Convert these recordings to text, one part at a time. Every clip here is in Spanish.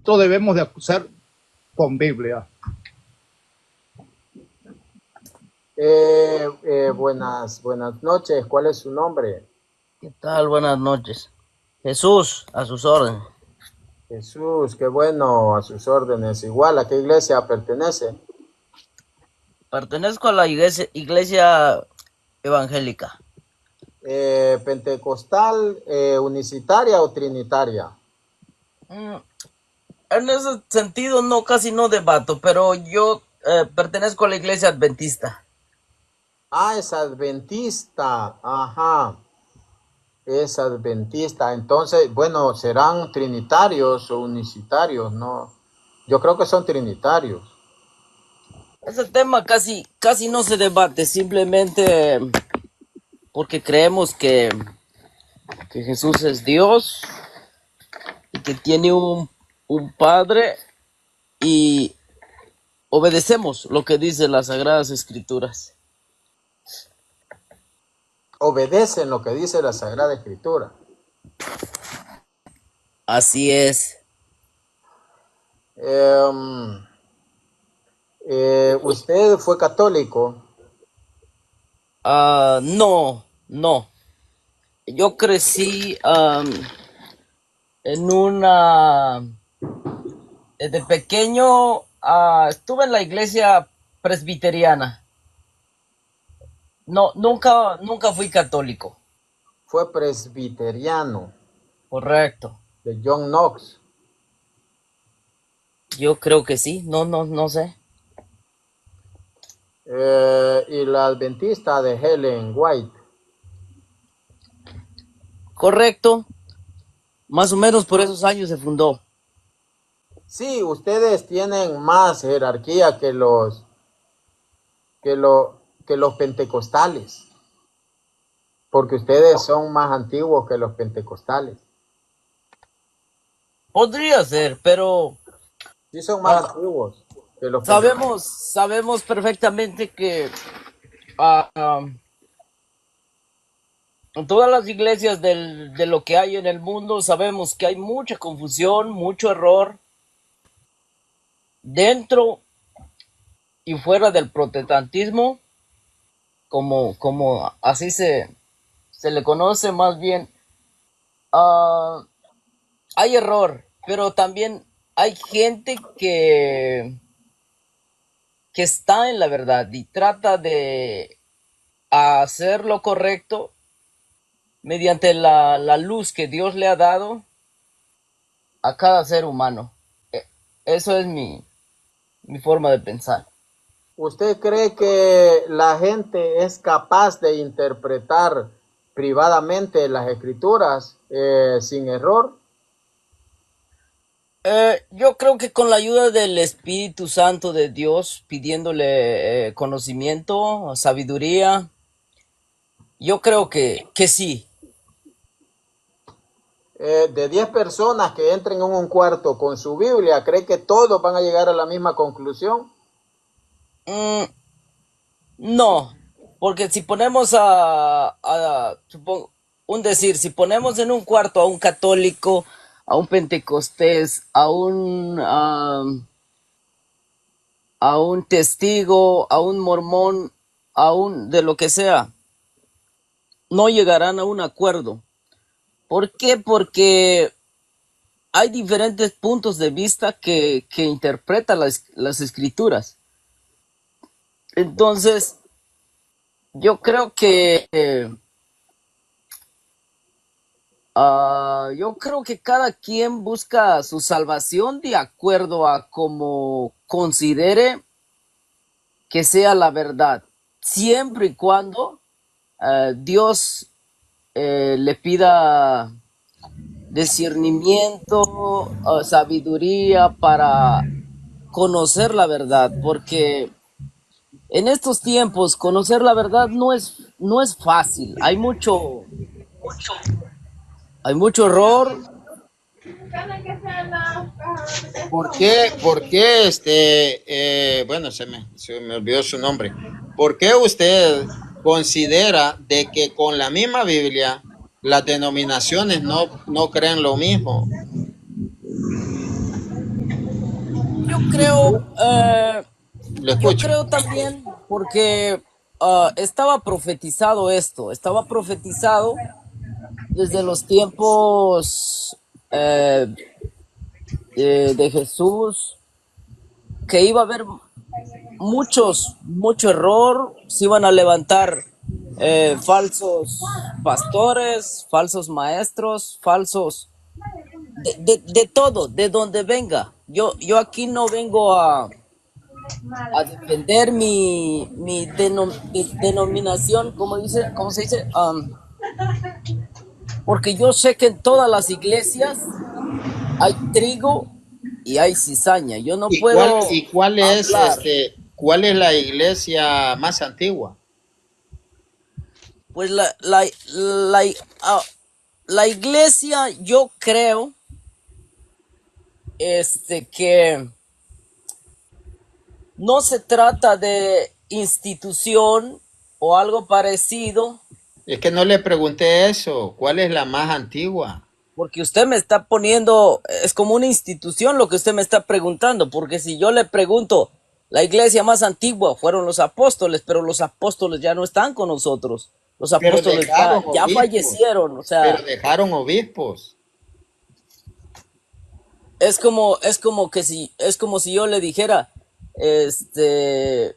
Todo debemos de acusar con Biblia. Buenas noches. ¿Cuál es su nombre? ¿Qué tal? Buenas noches. Jesús, a sus órdenes. Jesús, qué bueno, a sus órdenes. Igual, ¿a qué iglesia pertenece? Pertenezco a la iglesia evangélica. ¿Pentecostal, unicitaria o trinitaria? En ese sentido, no, casi no debato, pero yo pertenezco a la iglesia adventista. Ah, es adventista. Ajá. Es adventista. Entonces, bueno, serán trinitarios o unicitarios, ¿no? Yo creo que son trinitarios. Ese tema casi no se debate, simplemente porque creemos que Jesús es Dios y que tiene un Padre y obedecemos lo que dice las Sagradas Escrituras. Obedecen lo que dice la Sagrada Escritura. Así es. ¿Usted fue católico? No. Yo crecí en desde pequeño estuve en la iglesia presbiteriana. No, nunca fui católico. Fue presbiteriano, Correcto. de John Knox. Yo creo que sí. No sé. Y la adventista de Helen White. Correcto. Más o menos por esos años se fundó. Sí, ustedes tienen más jerarquía que los pentecostales, porque ustedes son más antiguos que los pentecostales. Podría ser, pero Sí, son más antiguos que los pentecostales. sabemos perfectamente que ah, ah, en todas las iglesias de lo que hay en el mundo sabemos que hay mucha confusión, mucho error dentro y fuera del protestantismo, como así se le conoce más bien. ah, Hay error, pero también hay gente que está en la verdad y trata de hacer lo correcto mediante la luz que Dios le ha dado a cada ser humano. Eso es mi forma de pensar. ¿Usted cree que la gente es capaz de interpretar privadamente las escrituras sin error? Yo creo que con la ayuda del Espíritu Santo de Dios, pidiéndole conocimiento, sabiduría, yo creo que sí. De 10 personas que entren en un cuarto con su Biblia, ¿cree que todos van a llegar a la misma conclusión? Mm, no, porque si ponemos si ponemos en un cuarto a un católico, a un pentecostés, a un testigo, a un mormón, a un de lo que sea, no llegarán a un acuerdo. ¿Por qué? Porque hay diferentes puntos de vista que interpretan las escrituras. Entonces, yo creo yo creo que cada quien busca su salvación de acuerdo a como considere que sea la verdad, siempre y cuando Dios le pida discernimiento, sabiduría para conocer la verdad, porque en estos tiempos conocer la verdad no es fácil, hay mucho error. ¿Por qué bueno, se me olvidó su nombre. ¿Por qué usted considera de que con la misma Biblia las denominaciones no creen lo mismo? creo, Le yo escucho. creo también porque estaba profetizado esto, estaba profetizado desde los tiempos eh, de Jesús, que iba a haber mucho error, se iban a levantar falsos pastores, falsos maestros, falsos, de todo, de donde venga. Yo aquí no vengo a defender mi denominación, ¿cómo se dice? Porque yo sé que en todas las iglesias hay trigo y hay cizaña. Yo no puedo Y cuál es hablar. cuál es la iglesia más antigua? Pues la, ah, la iglesia, yo creo, que no se trata de institución o algo parecido, Es que no le pregunté eso. ¿Cuál es la más antigua? porque usted me está poniendo, es como una institución lo que usted me está preguntando, porque si yo le pregunto, la iglesia más antigua fueron los apóstoles, pero los apóstoles ya no están con nosotros. Los Pero apóstoles dejaron ya obispos. fallecieron, o Pero sea, dejaron obispos. es como si yo le dijera, este,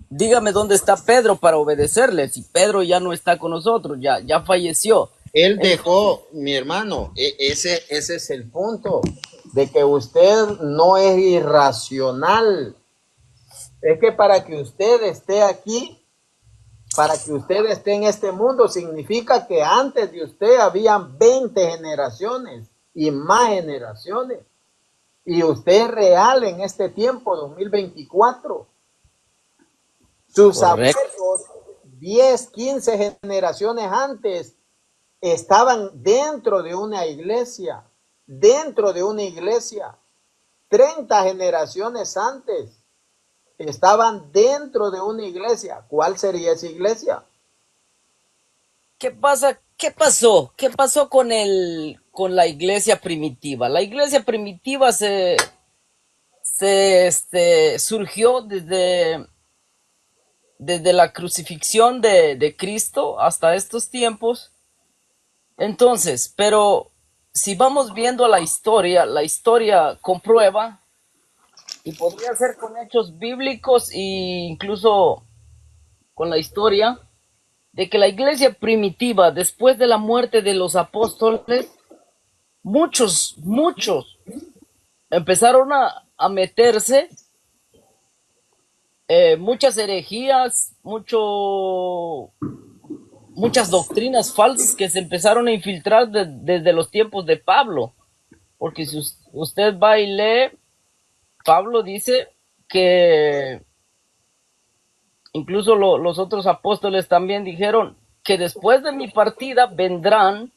dígame dónde está Pedro para obedecerle, si Pedro ya no está con nosotros, ya falleció. Él Entonces, dejó, mi hermano, ese es el punto, de que usted no es irracional. Es que para que usted esté aquí, para que usted esté en este mundo, significa que antes de usted habían 20 generaciones y más generaciones. Y usted es real en este tiempo, 2024. Sus correcto. abuelos, 10, 15 generaciones antes, estaban dentro de una iglesia, 30 generaciones antes, estaban dentro de una iglesia. ¿Cuál sería esa iglesia? ¿Qué pasa? ¿Qué pasó? ¿Qué pasó con la iglesia primitiva? La iglesia primitiva surgió desde la crucifixión de Cristo hasta estos tiempos. Entonces, pero si vamos viendo la historia comprueba, y podría ser con hechos bíblicos e incluso con la historia, de que la iglesia primitiva, después de la muerte de los apóstoles, muchos empezaron a meterse, muchas herejías, muchas doctrinas falsas que se empezaron a infiltrar desde los tiempos de Pablo. Porque si usted va y lee, Pablo dice que incluso los otros apóstoles también dijeron que después de mi partida vendrán,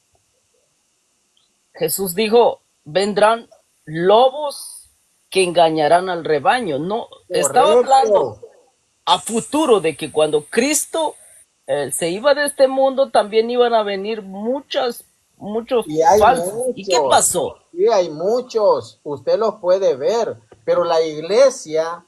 Jesús dijo, vendrán lobos que engañarán al rebaño. No, estaba hablando Correcto. a futuro de que cuando Cristo se iba de este mundo, también iban a venir muchos Y hay falsos. ¿Y qué muchos, pasó? sí, hay muchos, usted los puede ver, pero la iglesia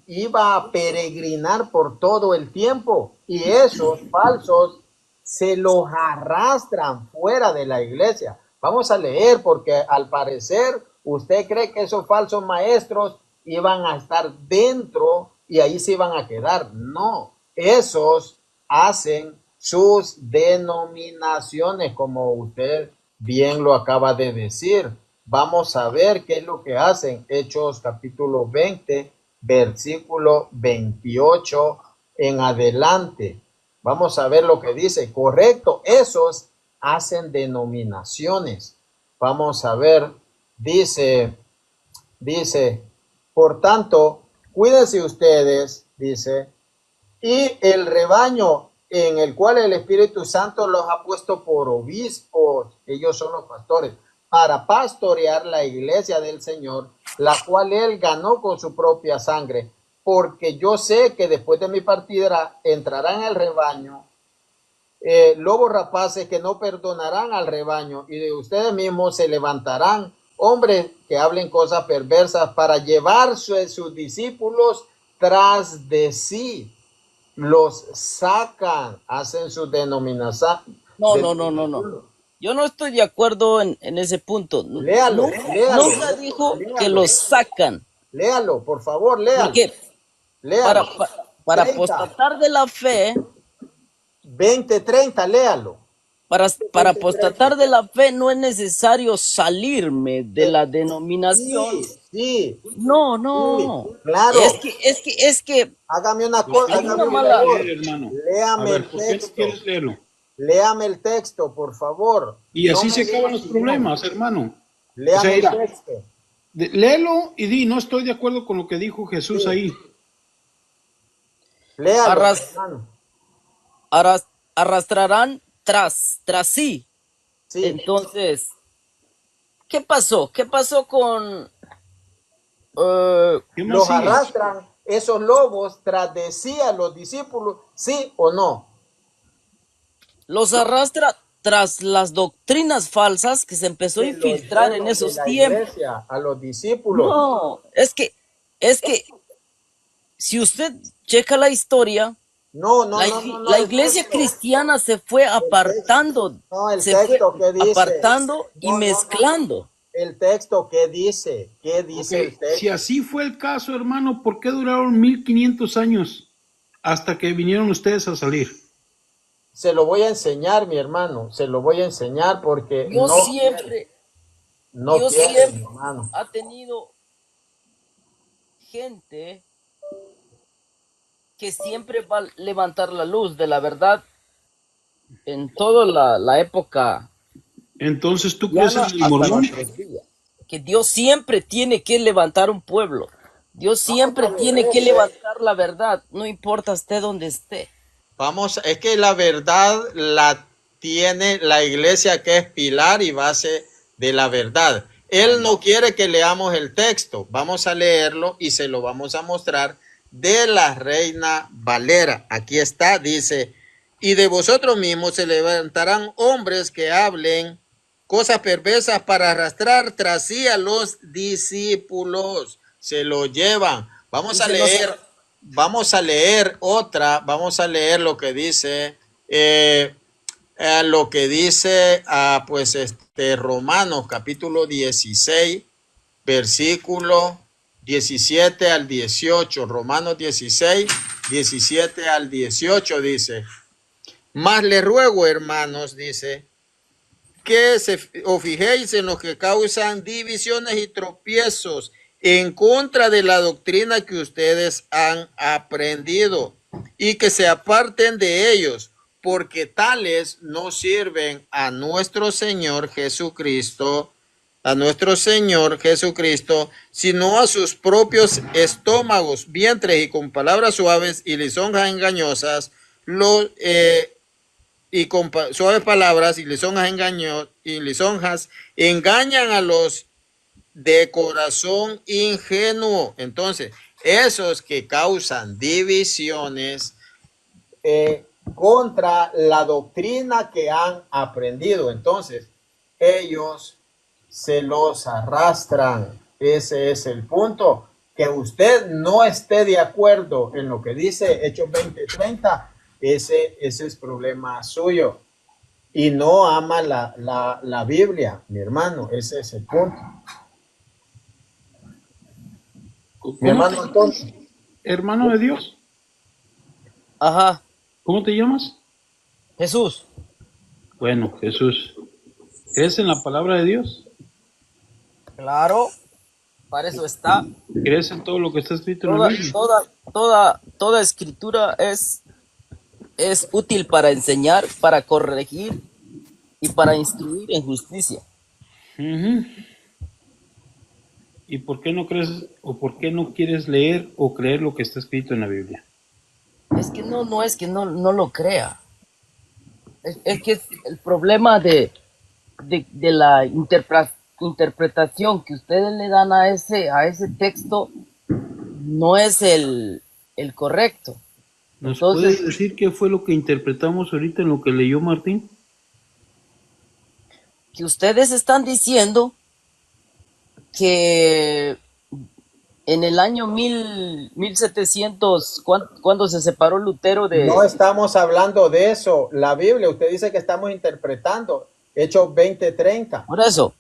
iba a peregrinar por todo el tiempo y esos falsos se los arrastran fuera de la iglesia. Vamos a leer porque al parecer usted cree que esos falsos maestros iban a estar dentro y ahí se iban a quedar. No, esos hacen sus denominaciones, como usted bien lo acaba de decir. Vamos a ver qué es lo que hacen. Hechos capítulo 20, versículo 28 en adelante. Vamos a ver lo que dice. Correcto, esos hacen denominaciones. Vamos a ver, dice, por tanto, cuídense ustedes, dice, y el rebaño en el cual el Espíritu Santo los ha puesto por obispos, ellos son los pastores, para pastorear la iglesia del Señor, la cual él ganó con su propia sangre, porque yo sé que después de mi partida entrarán el rebaño lobos rapaces que no perdonarán al rebaño, y de ustedes mismos se levantarán hombres que hablen cosas perversas para llevar sus discípulos tras de sí. Los sacan, hacen su denominación. No. Yo no estoy de acuerdo en ese punto. Léalo, léalo, Nunca dijo que léalo, los sacan. léalo, por favor, léalo. Porque para, Léalo. para 30, apostatar de la fe, 20, 30, léalo. para apostatar de la fe no es necesario salirme de la denominación. Sí, No. claro. Es que Hágame una ¿Por qué cosa, hay no una lo mala. quieres leer, hermano? A léame ver, el ¿por qué no texto. quieres leerlo? Léame el texto, por favor. Y No así me se acaban diga los que no. problemas, hermano. Léame O sea, el mira, texto. léelo y di, no estoy de acuerdo con lo que dijo Jesús Sí. ahí. Léalo, Arras- hermano. Arrastrarán tras sí. Sí. Entonces, ¿qué pasó? ¿Qué pasó con ¿Qué más Los sigue? arrastran esos lobos tras de sí a los discípulos, sí o no? los arrastra tras las doctrinas falsas que se empezó a De los infiltrar en llevan de esos la tiempos? iglesia a los discípulos. No, es que si usted checa la historia, No, la el iglesia texto. cristiana se fue apartando, No, el se fue texto que dice. apartando y No. mezclando. El texto, ¿qué dice? ¿Qué dice Ok, el texto? si así fue el caso, hermano, ¿por qué duraron 1500 años hasta que vinieron ustedes a salir? Se lo voy a enseñar, mi hermano. Se lo voy a enseñar porque Dios no siempre, no Dios quiere, mi siempre hermano. ha tenido gente que siempre va a levantar la luz de la verdad en toda la época Entonces, ¿tú crees en cristiana el hasta mormón? nuestros días. Que Dios siempre tiene que levantar un pueblo. Dios siempre tiene que levantar la verdad, no importa esté donde esté. Es que la verdad la tiene la iglesia, que es pilar y base de la verdad. Él no quiere que leamos el texto. Vamos a leerlo y se lo vamos a mostrar de la Reina Valera. Aquí está, dice: y de vosotros mismos se levantarán hombres que hablen cosas perversas para arrastrar tras sí a los discípulos. Se lo llevan. Vamos a leer vamos a leer lo que dice, Romanos capítulo 16, versículo 17 al 18. Romanos 16, 17 al 18 dice: mas le ruego, hermanos, dice, que os fijéis en los que causan divisiones y tropiezos en contra de la doctrina que ustedes han aprendido, y que se aparten de ellos, porque tales no sirven a nuestro Señor Jesucristo, sino a sus propios estómagos, vientres, y con palabras suaves y lisonjas engañosas, y con suaves palabras y lisonjas engañan a los de corazón ingenuo. Entonces, esos que causan divisiones contra la doctrina que han aprendido, entonces ellos se los arrastran. Ese es el punto. Que usted no esté de acuerdo en lo que dice Hechos 20:30, ese es problema suyo. Y no ama la Biblia, mi hermano. Ese es el punto. Mi hermano Antonio. Hermano de Dios, Ajá, ¿cómo te llamas? Jesús. Bueno, Jesús, ¿crees en la palabra de Dios? Claro, para eso está. ¿Crees en todo lo que está escrito en la Biblia? Toda escritura es útil para enseñar, para corregir y para instruir en justicia. Ujú. ¿Y por qué no crees o por qué no quieres leer o creer lo que está escrito en la Biblia? Es que no es que no lo crea. Es que el problema de la interpretación que ustedes le dan a ese texto no es el correcto. ¿Nos Entonces, puedes decir qué fue lo que interpretamos ahorita en lo que leyó Martín? que ustedes están diciendo que en el año 1700, cuando se separó Lutero No de... estamos hablando de eso. La Biblia, usted dice que estamos interpretando Hechos 20:30. Por eso,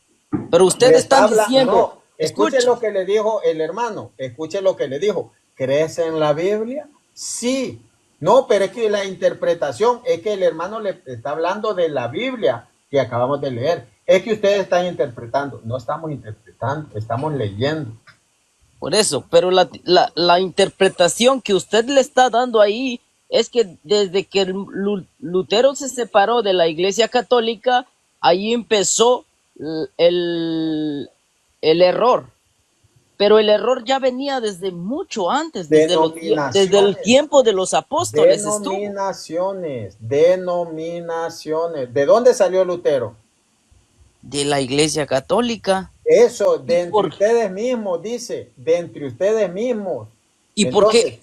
pero Me ustedes está están hablando, diciendo, no, escuche escuchen, lo que le dijo el hermano, escuche lo que le dijo. ¿Crees en la Biblia? Sí. No, pero es que la interpretación es que el hermano le está hablando de la Biblia que acabamos de leer. Es que ustedes están interpretando. No estamos interpretando, estamos leyendo. por eso, pero la interpretación que usted le está dando ahí es que desde que Lutero se separó de la Iglesia Católica, ahí empezó el, el error. Pero el error ya venía desde mucho antes, desde el Denominaciones. tiempo de los apóstoles estuvo. Denominaciones. ¿De dónde salió Lutero? De la Iglesia Católica. Eso, de ¿Y entre por, ustedes mismos, dice, de entre ustedes mismos. y Entonces, por qué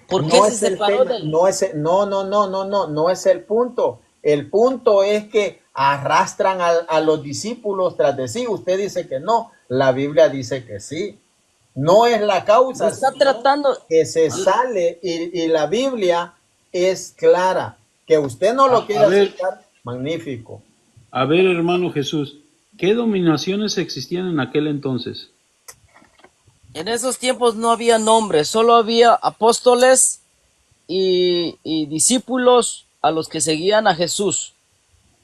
por qué no se es el separó tema, del... no es el punto. El punto es que arrastran a los discípulos tras de sí. Usted dice que no, la Biblia dice que sí. No es la Me causa, está sino tratando... que se sale y la Biblia es clara. Que usted no lo quiere A ver, aceptar, magnífico. a ver, hermano Jesús, ¿qué dominaciones existían en aquel entonces? En esos tiempos no había nombres, solo había apóstoles y discípulos a los que seguían a Jesús.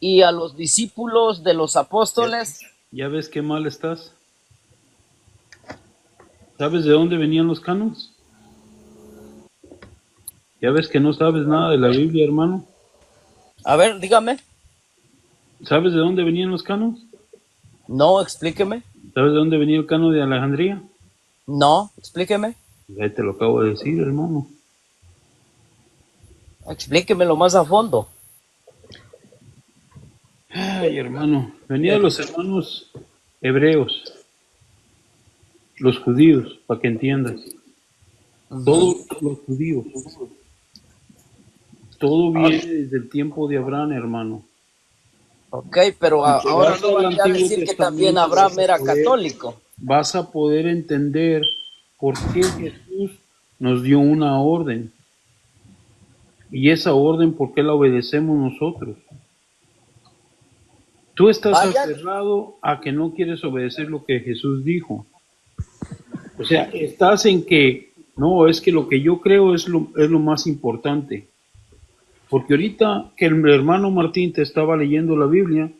Y a los discípulos de los ¿Ya, apóstoles, ya ves qué mal estás? ¿Sabes de dónde venían los canos? ¿Ya ves que no sabes nada de la Biblia, hermano? a ver, dígame. ¿Sabes de dónde venían los canos? No, explíqueme. ¿Sabes de dónde venía el cano de Alejandría? No, explíqueme. Ya te lo acabo de decir, hermano. Explíquemelo más a fondo. Ay, hermano, venía de los hermanos hebreos, los judíos, para que entiendas. Todos los judíos. Todo viene desde el tiempo de Abraham, hermano. Ok, pero Si te ahora vas no al van a Antiguo decir que también Testamento, Abraham era católico. vas a poder entender por qué Jesús nos dio una orden. Y esa orden, ¿por qué la obedecemos nosotros? Tú estás Vaya, aferrado a que no quieres obedecer lo que Jesús dijo. O sea, estás en que, no, es que lo que yo creo es lo más importante. Porque ahorita que el hermano Martín te estaba leyendo la Biblia,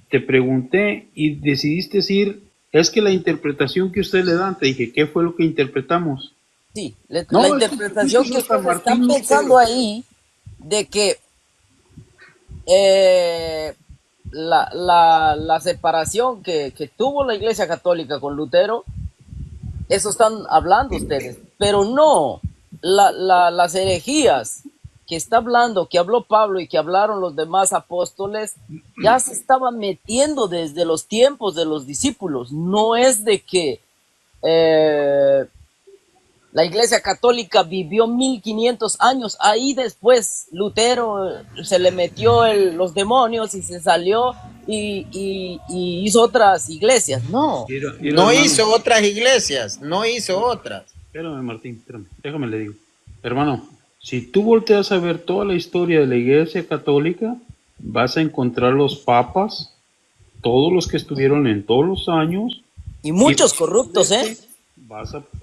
te pregunté y decidiste decir, es que la interpretación que usted le dan, te dije, ¿qué fue lo que interpretamos? sí, No, la es que interpretación que hasta ustedes están Martín pensando Lutero. ahí de que eh, la separación que tuvo la Iglesia Católica con Lutero, eso están hablando ustedes, pero no, las herejías que está hablando, que habló Pablo y que hablaron los demás apóstoles, ya se estaban metiendo desde los tiempos de los discípulos. No es de que la Iglesia Católica vivió 1500 años, ahí después Lutero se le metió los demonios y se salió y hizo otras iglesias. No, No Hermano, hizo otras iglesias, no hizo otras. espérame, Martín, espérame, déjame le digo. Hermano, si tú volteas a ver toda la historia de la Iglesia Católica, vas a encontrar los papas, todos los que estuvieron en todos los años, y muchos corruptos, ¿eh?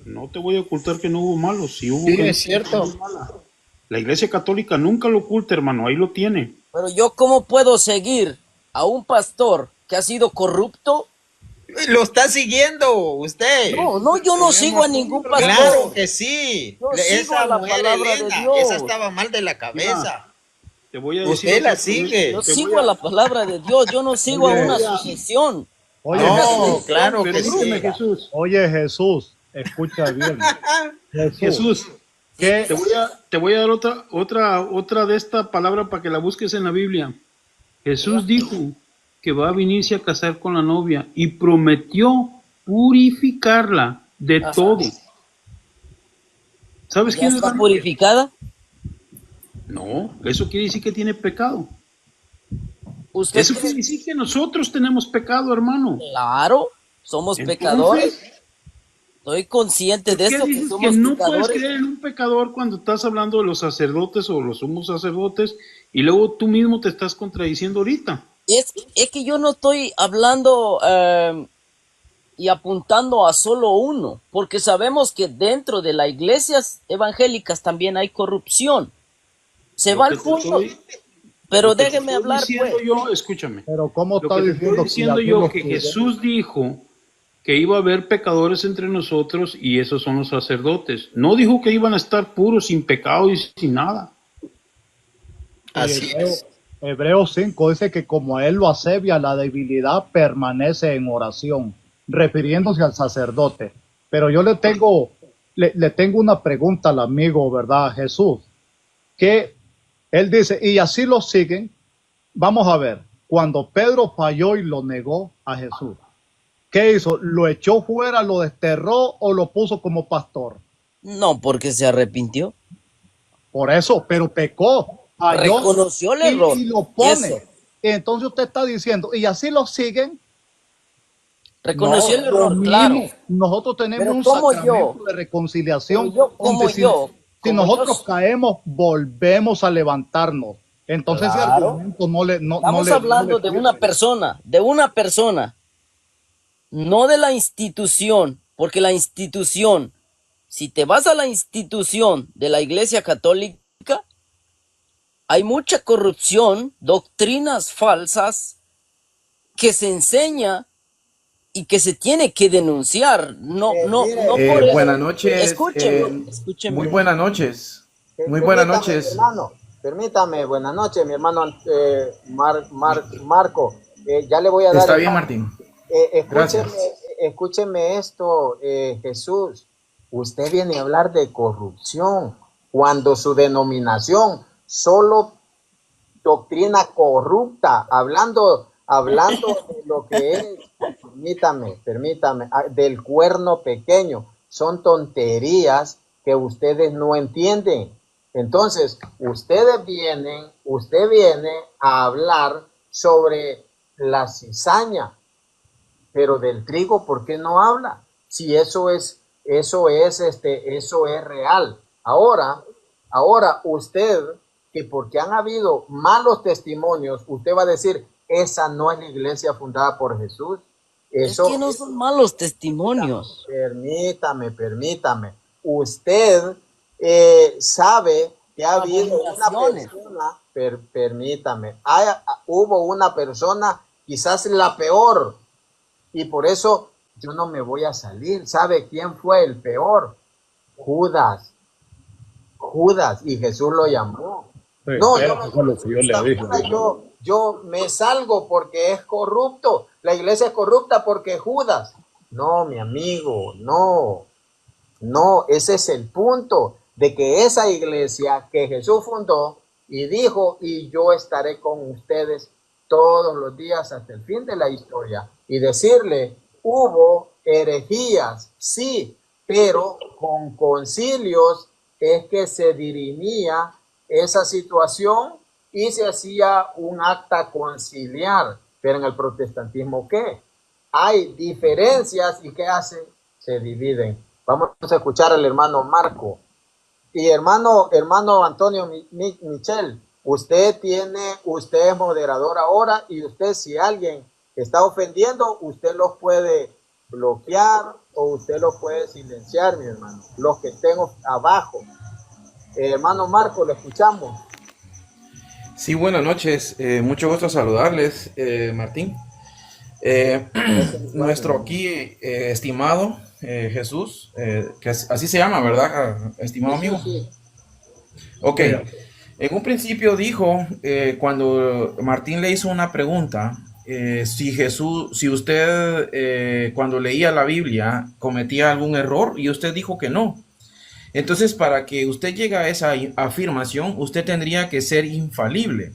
no te voy a ocultar que no hubo malos, sí hubo Sí, gente es cierto. muy mala. La Iglesia Católica nunca lo oculta, hermano, ahí lo tiene. Pero yo, ¿cómo puedo seguir a un pastor que ha sido corrupto? Lo está siguiendo usted. No, yo no sigo a ningún pastor. Claro que sí. Yo sigo a Esa la mujer palabra de Elena, Dios. esa estaba mal de la cabeza. Te voy a decir Usted la otra cosa. sigue. Yo sigo a la palabra de Dios, yo no sigo a una asociación. Oye, No, Jesús, claro que Permíteme, sí. Jesús. oye, Jesús, escucha bien. Jesús, ¿qué? te voy a dar otra de esta palabra para que la busques en la Biblia. Jesús dijo que va a venirse a casar con la novia y prometió purificarla de Ajá. todo. ¿Sabes ¿Ya quién es está la novia? purificada? No, eso quiere decir que tiene pecado. ¿Usted Eso cree? quiere decir que nosotros tenemos pecado, hermano. Claro, somos Entonces, pecadores. Estoy consciente de ¿por qué eso, que dices que somos no puedes pecadores. creer en un pecador cuando estás hablando de los sacerdotes o los sumos sacerdotes y luego tú mismo te estás contradiciendo ahorita? Es que yo no estoy hablando y apuntando a solo uno, porque sabemos que dentro de las iglesias evangélicas también hay corrupción. Se Lo van que te juntos, estoy, pero lo que te déjenme estoy hablar, diciendo pues. yo, escúchame, pero ¿cómo lo está que te estoy diciendo que diciendo así yo lo que siguen? Jesús dijo que iba a haber pecadores entre nosotros y esos son los sacerdotes. No dijo que iban a estar puros, sin pecado y sin nada. Así es. Hebreos 5 dice que como a él lo asevia, la debilidad permanece en oración, refiriéndose al sacerdote. Pero yo le tengo una pregunta al amigo, ¿verdad? Jesús, que él dice, y así lo siguen. Vamos a ver, cuando Pedro falló y lo negó a Jesús, ¿qué hizo? ¿Lo echó fuera, lo desterró o lo puso como pastor? No, porque se arrepintió. Por eso, pero pecó, falló Reconoció el error. y lo Eso. pone. Entonces usted está diciendo, y así lo siguen. Reconoció el No, lo error, claro. mismo. Nosotros tenemos Pero un como yo, sacramento de pero reconciliación yo, donde si como yo, nosotros caemos, volvemos a levantarnos. Entonces ese claro. argumento Estamos no le hablando sirve. de una persona, no de la institución, porque la institución, si te vas a la institución de la Iglesia Católica, hay mucha corrupción, doctrinas falsas que se enseña y que se tiene que denunciar. No por eso. Buenas noches, muy Escúcheme. buenas noches, muy buenas Permítame, mi noches. hermano, permítame, buenas noches, mi hermano Marco. Ya le voy a dar Está el bien, paso. Martín. Escúcheme, Gracias. escúcheme esto, Jesús. Usted viene a hablar de corrupción cuando su denominación solo doctrina corrupta, hablando de lo que es, permítame, del cuerno pequeño. Son tonterías que ustedes no entienden. Entonces, usted viene a hablar sobre la cizaña, pero del trigo, ¿por qué no habla? Si eso es real. Ahora usted, que porque han habido malos testimonios, usted va a decir, esa no es la iglesia fundada por Jesús. Es que no son malos testimonios. Permítame. Usted sabe que ha habido una persona, permítame, hubo una persona, quizás la peor, y por eso yo no me voy a salir. ¿Sabe quién fue el peor? Judas, y Jesús lo llamó. Sí, No, eso fue lo que yo le dije. yo me salgo porque es corrupto. La iglesia es corrupta porque Judas. No, mi amigo, no, ese es el punto de que esa iglesia que Jesús fundó y dijo, y yo estaré con ustedes todos los días hasta el fin de la historia. Y decirle, hubo herejías, sí, pero con concilios es que se dirimía esa situación y se hacía un acta conciliar. Pero en el protestantismo, ¿qué? Hay diferencias y ¿qué hacen? Se dividen. Vamos a escuchar al hermano Marco. Y hermano Antonio Michel, usted es moderador ahora, y usted, si alguien está ofendiendo, usted los puede bloquear o usted los puede silenciar, mi hermano, los que estén abajo. Hermano Marco, lo escuchamos. Sí, buenas noches. Mucho gusto saludarles, Martín. Nuestro aquí estimado Jesús, que así se llama, ¿verdad, estimado amigo? Sí. Ok. En un principio dijo, cuando Martín le hizo una pregunta, si usted cuando leía la Biblia cometía algún error, y usted dijo que no. Entonces, para que usted llegue a esa afirmación, usted tendría que ser infalible.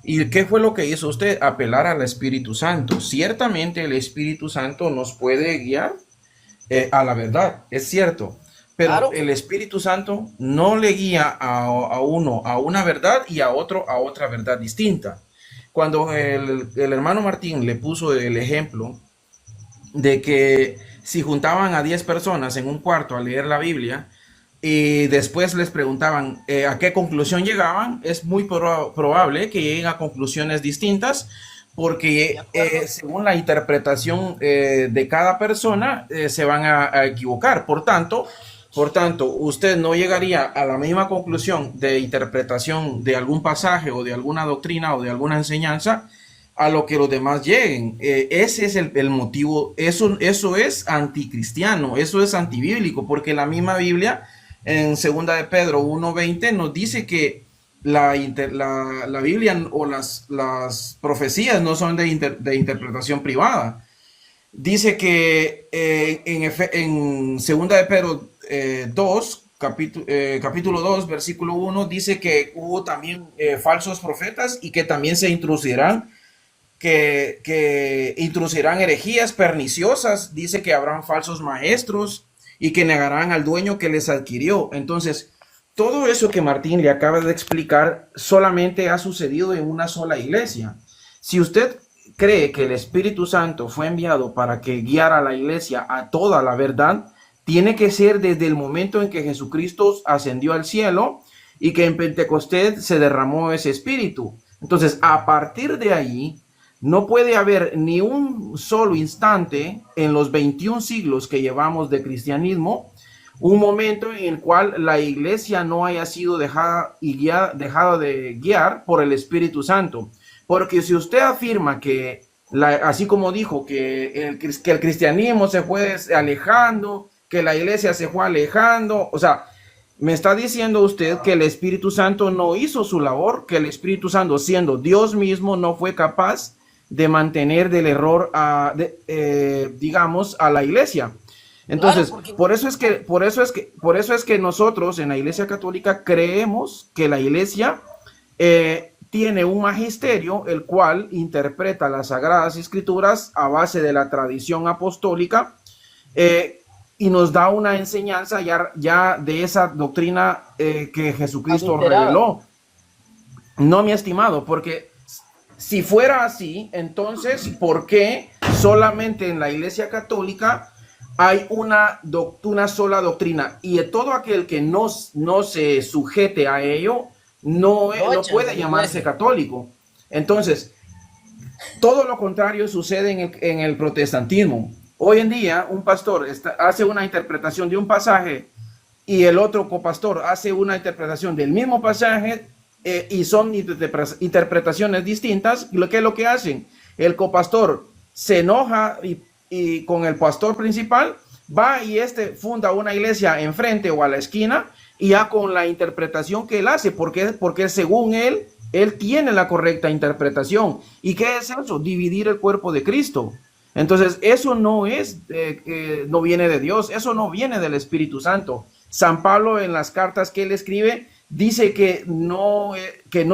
¿Y qué fue lo que hizo usted? Apelar al Espíritu Santo. Ciertamente el Espíritu Santo nos puede guiar a la verdad, es cierto. Pero Claro. el Espíritu Santo no le guía a uno a una verdad y a otro a otra verdad distinta. Cuando el hermano Martín le puso el ejemplo de que si juntaban a 10 personas en un cuarto a leer la Biblia y después les preguntaban a qué conclusión llegaban, es muy probable que lleguen a conclusiones distintas porque según la interpretación de cada persona se van a equivocar. Por tanto, usted no llegaría a la misma conclusión de interpretación de algún pasaje o de alguna doctrina o de alguna enseñanza a lo que los demás lleguen. Ese es el motivo. Eso es anticristiano, eso es antibíblico, porque la misma Biblia en segunda de Pedro 1:20 nos dice que la Biblia o las profecías no son de interpretación privada. Dice que en segunda de Pedro 2, capítulo 2, versículo 1, dice que hubo también falsos profetas y que también se introducirán que introducirán herejías perniciosas. Dice que habrán falsos maestros y que negarán al dueño que les adquirió. Entonces, todo eso que Martín le acaba de explicar solamente ha sucedido en una sola iglesia. Si usted cree que el Espíritu Santo fue enviado para que guiara a la iglesia a toda la verdad, tiene que ser desde el momento en que Jesucristo ascendió al cielo y que en Pentecostés se derramó ese Espíritu. Entonces, a partir de ahí, no puede haber ni un solo instante en los 21 siglos que llevamos de cristianismo, un momento en el cual la iglesia no haya sido dejada de guiar por el Espíritu Santo. Porque si usted afirma que, así como dijo, que el cristianismo se fue alejando, que la iglesia se fue alejando, o sea, me está diciendo usted que el Espíritu Santo no hizo su labor, que el Espíritu Santo, siendo Dios mismo, no fue capaz de mantener del error digamos, a la iglesia. Entonces, claro, por eso es que nosotros en la Iglesia Católica creemos que la iglesia tiene un magisterio el cual interpreta las Sagradas Escrituras a base de la tradición apostólica y nos da una enseñanza ya de esa doctrina que Jesucristo reveló. No, mi estimado, porque si fuera así, entonces, ¿por qué solamente en la Iglesia Católica hay una sola doctrina? Y todo aquel que no se sujete a ello no puede llamarse católico. Entonces, todo lo contrario sucede en el protestantismo. Hoy en día, un pastor hace una interpretación de un pasaje y el otro copastor hace una interpretación del mismo pasaje y son interpretaciones distintas. ¿Qué es lo que hacen? El copastor se enoja y con el pastor principal va y funda una iglesia enfrente o a la esquina y ya con la interpretación que él hace, porque según él tiene la correcta interpretación. ¿Y qué es eso? Dividir el cuerpo de Cristo. Entonces, eso no viene de Dios, eso no viene del Espíritu Santo. San Pablo en las cartas que él escribe dice que no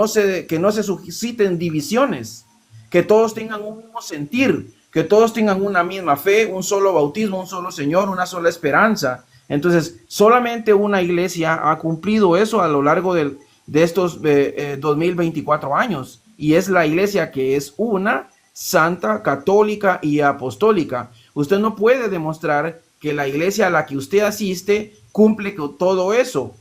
se susciten divisiones, que todos tengan un mismo sentir, que todos tengan una misma fe, un solo bautismo, un solo Señor, una sola esperanza. Entonces, solamente una iglesia ha cumplido eso a lo largo de estos 2024 años, y es la iglesia que es una, santa, católica y apostólica. Usted no puede demostrar que la iglesia a la que usted asiste cumple con todo eso.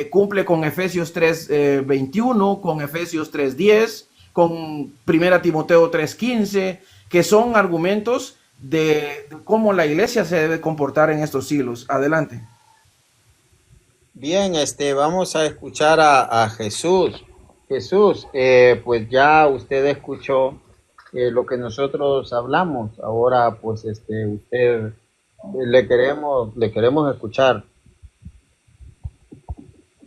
Cumple con Efesios 3:21, con Efesios 3:10, con 1 Timoteo 3:15, que son argumentos de cómo la iglesia se debe comportar en estos siglos. Adelante. Bien, vamos a escuchar a Jesús. Jesús, pues ya usted escuchó lo que nosotros hablamos. Ahora, pues usted le queremos escuchar.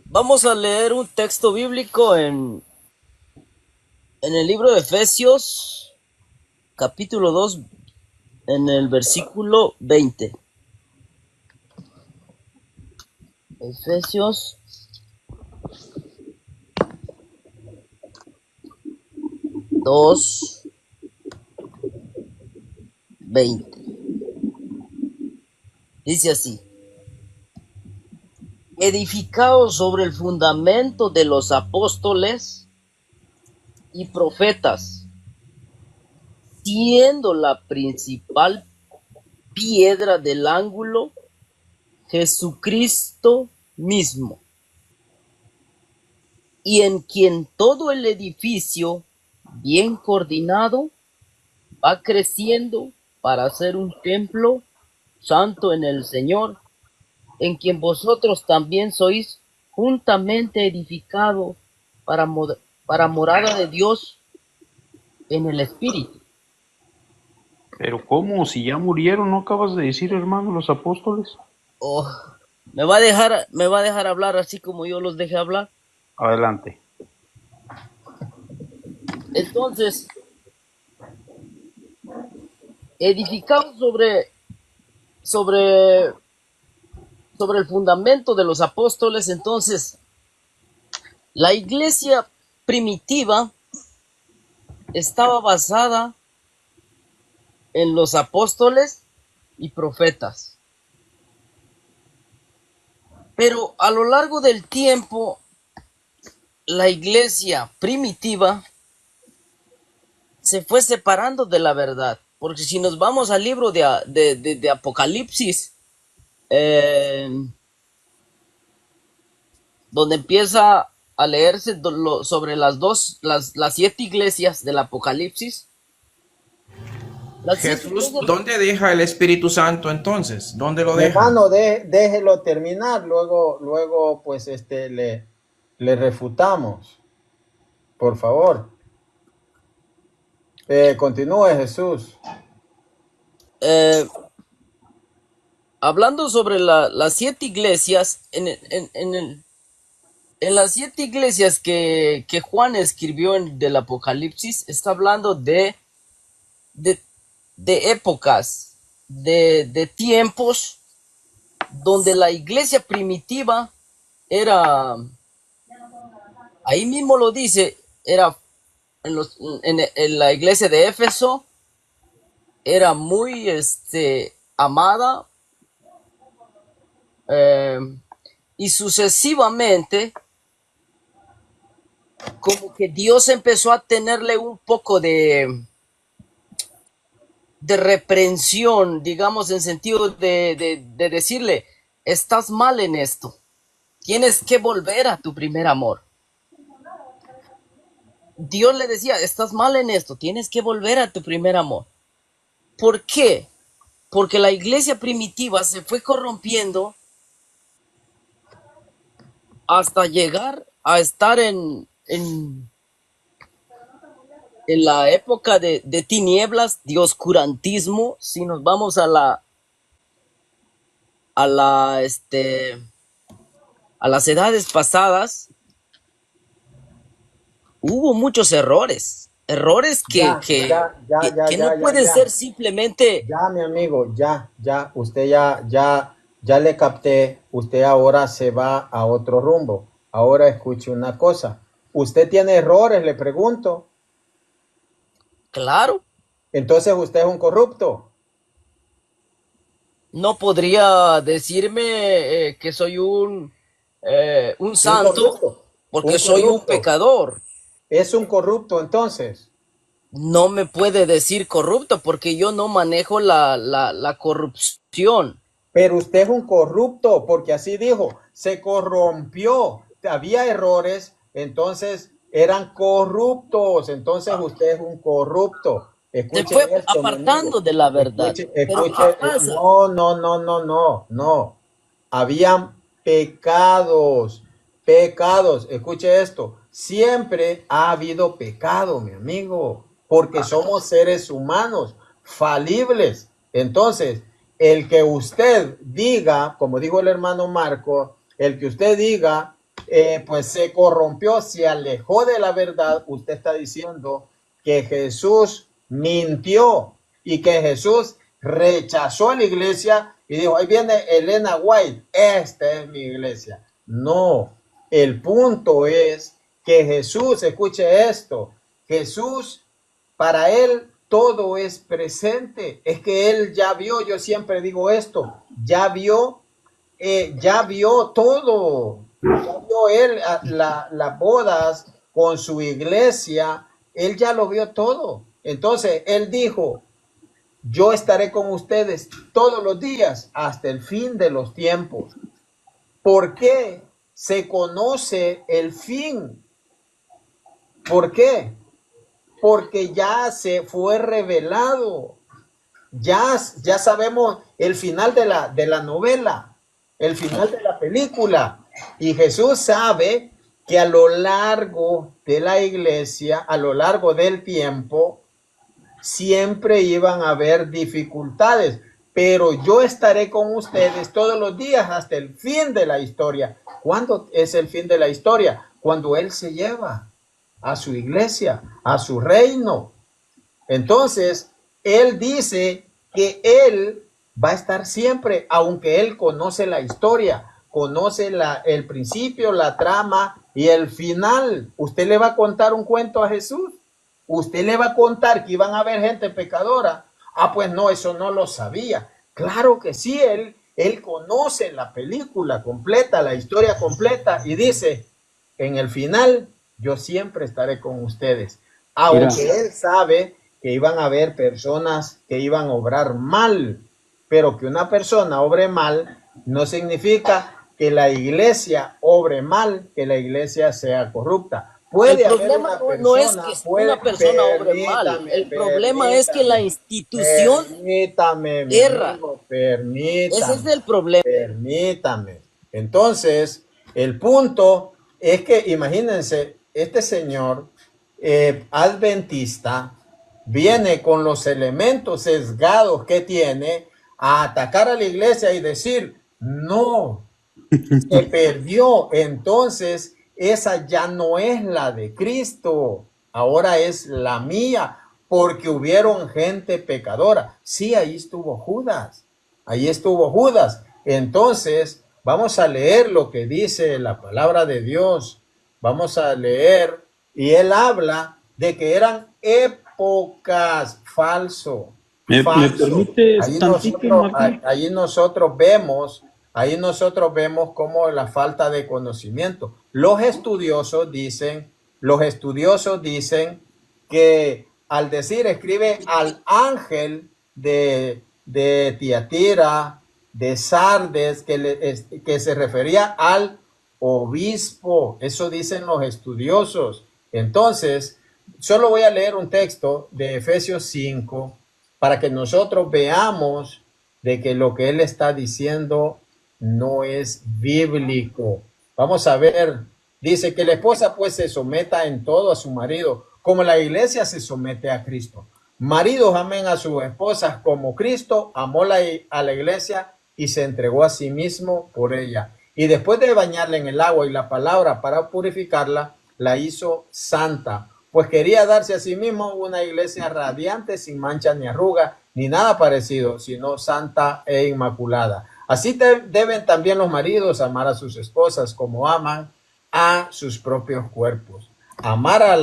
Vamos a leer un texto bíblico en el libro de Efesios, capítulo 2, en el versículo 20. Efesios 2:20. Dice así: edificados sobre el fundamento de los apóstoles y profetas, siendo la principal piedra del ángulo, Jesucristo mismo, y en quien todo el edificio, bien coordinado, va creciendo para ser un templo santo en el Señor, en quien vosotros también sois juntamente edificados para morada de Dios en el Espíritu. Pero ¿cómo? Si ya murieron, ¿no acabas de decir, hermano, los apóstoles? Oh, ¿me va a dejar hablar así como yo los dejé hablar? Adelante. Entonces, edificados sobre el fundamento de los apóstoles, entonces, la iglesia primitiva estaba basada en los apóstoles y profetas. Pero a lo largo del tiempo, la iglesia primitiva se fue separando de la verdad. Porque si nos vamos al libro de Apocalipsis, donde empieza a leerse sobre las 7 iglesias del Apocalipsis. Jesús, ¿dónde deja el Espíritu Santo entonces? ¿Dónde lo deja? Hermano, déjelo terminar, luego pues le refutamos. Por favor. Continúe, Jesús. Hablando sobre las 7 iglesias, en las 7 iglesias que Juan escribió del Apocalipsis, está hablando de épocas, de tiempos donde la iglesia primitiva era, ahí mismo lo dice, era en la iglesia de Éfeso, era muy amada, y sucesivamente como que Dios empezó a tenerle un poco de reprensión, digamos, en sentido de decirle, estás mal en esto, tienes que volver a tu primer amor. Dios le decía, estás mal en esto, tienes que volver a tu primer amor. ¿Por qué? Porque la iglesia primitiva se fue corrompiendo hasta llegar a estar en la época de tinieblas, de oscurantismo. Si nos vamos a las edades pasadas, hubo muchos errores que no pueden ser simplemente. Ya, mi amigo, ya, usted ya le capté, usted ahora se va a otro rumbo. Ahora escuche una cosa. ¿Usted tiene errores, le pregunto? Claro. Entonces usted es un corrupto. No podría decirme que soy un santo, porque soy un pecador. Es un corrupto, entonces. No me puede decir corrupto porque yo no manejo la corrupción. Pero usted es un corrupto porque así dijo, se corrompió, había errores, entonces eran corruptos, entonces usted es un corrupto. Escuche se fue esto, apartando de la verdad. Escuche, no. Habían pecados. Escuche esto. Siempre ha habido pecado, mi amigo, porque somos seres humanos falibles. Entonces, el que usted diga, como dijo el hermano Marco, el que usted diga, pues se corrompió, se alejó de la verdad, usted está diciendo que Jesús mintió y que Jesús rechazó a la iglesia y dijo, ahí viene Elena White, esta es mi iglesia. No, el punto es que Jesús, escuche esto, Jesús, para él todo es presente, es que él ya vio, yo siempre digo esto, ya vio todo, ya vio él las bodas con su iglesia, él ya lo vio todo. Entonces él dijo, yo estaré con ustedes todos los días hasta el fin de los tiempos. ¿Por qué se conoce el fin? ¿Por qué? Porque ya se fue revelado. Ya sabemos el final de la novela, el final de la película. Y Jesús sabe que a lo largo de la iglesia, a lo largo del tiempo, siempre iban a haber dificultades, pero yo estaré con ustedes todos los días hasta el fin de la historia. ¿Cuándo es el fin de la historia? Cuando Él se lleva a su iglesia, a su reino. Entonces, Él dice que Él va a estar siempre, aunque Él conoce la historia, conoce el principio, la trama y el final. ¿Usted le va a contar un cuento a Jesús? ¿Usted le va a contar que iban a haber gente pecadora? Ah, pues no, eso no lo sabía. Claro que sí, él conoce la película completa, la historia completa y dice, en el final, yo siempre estaré con ustedes. Mira, Aunque él sabe que iban a haber personas que iban a obrar mal, pero que una persona obre mal no significa que la iglesia obre mal, que la iglesia sea corrupta. El Puede haber problema una no es persona, que una persona obre mal. El problema es que la institución permítame, mi erra. amigo, Ese es permítame, el problema. permítame. Entonces, el punto es que, imagínense, este señor adventista viene con los elementos sesgados que tiene a atacar a la iglesia y decir, no, se perdió. Entonces, esa ya no es la de Cristo, ahora es la mía, porque hubieron gente pecadora. Sí, ahí estuvo Judas, ahí estuvo Judas. Entonces, vamos a leer lo que dice la palabra de Dios. Vamos a leer, y él habla de que eran épocas falso, ¿me falso. permites tantito, Martín? Ahí nosotros vemos como la falta de conocimiento. Los estudiosos dicen que al decir escribe al ángel de Tiatira, de Sardes, que se refería al obispo. Eso dicen los estudiosos. Entonces, solo voy a leer un texto de Efesios 5 para que nosotros veamos de que lo que él está diciendo no es bíblico. Vamos a ver, dice que la esposa pues se someta en todo a su marido, como la iglesia se somete a Cristo. Maridos amen a sus esposas como Cristo amó a la iglesia y se entregó a sí mismo por ella. Y después de bañarla en el agua y la palabra para purificarla, la hizo santa, pues quería darse a sí mismo una iglesia radiante, sin mancha ni arruga, ni nada parecido, sino santa e inmaculada. Así deben también los maridos amar a sus esposas como aman a sus propios cuerpos. Amar a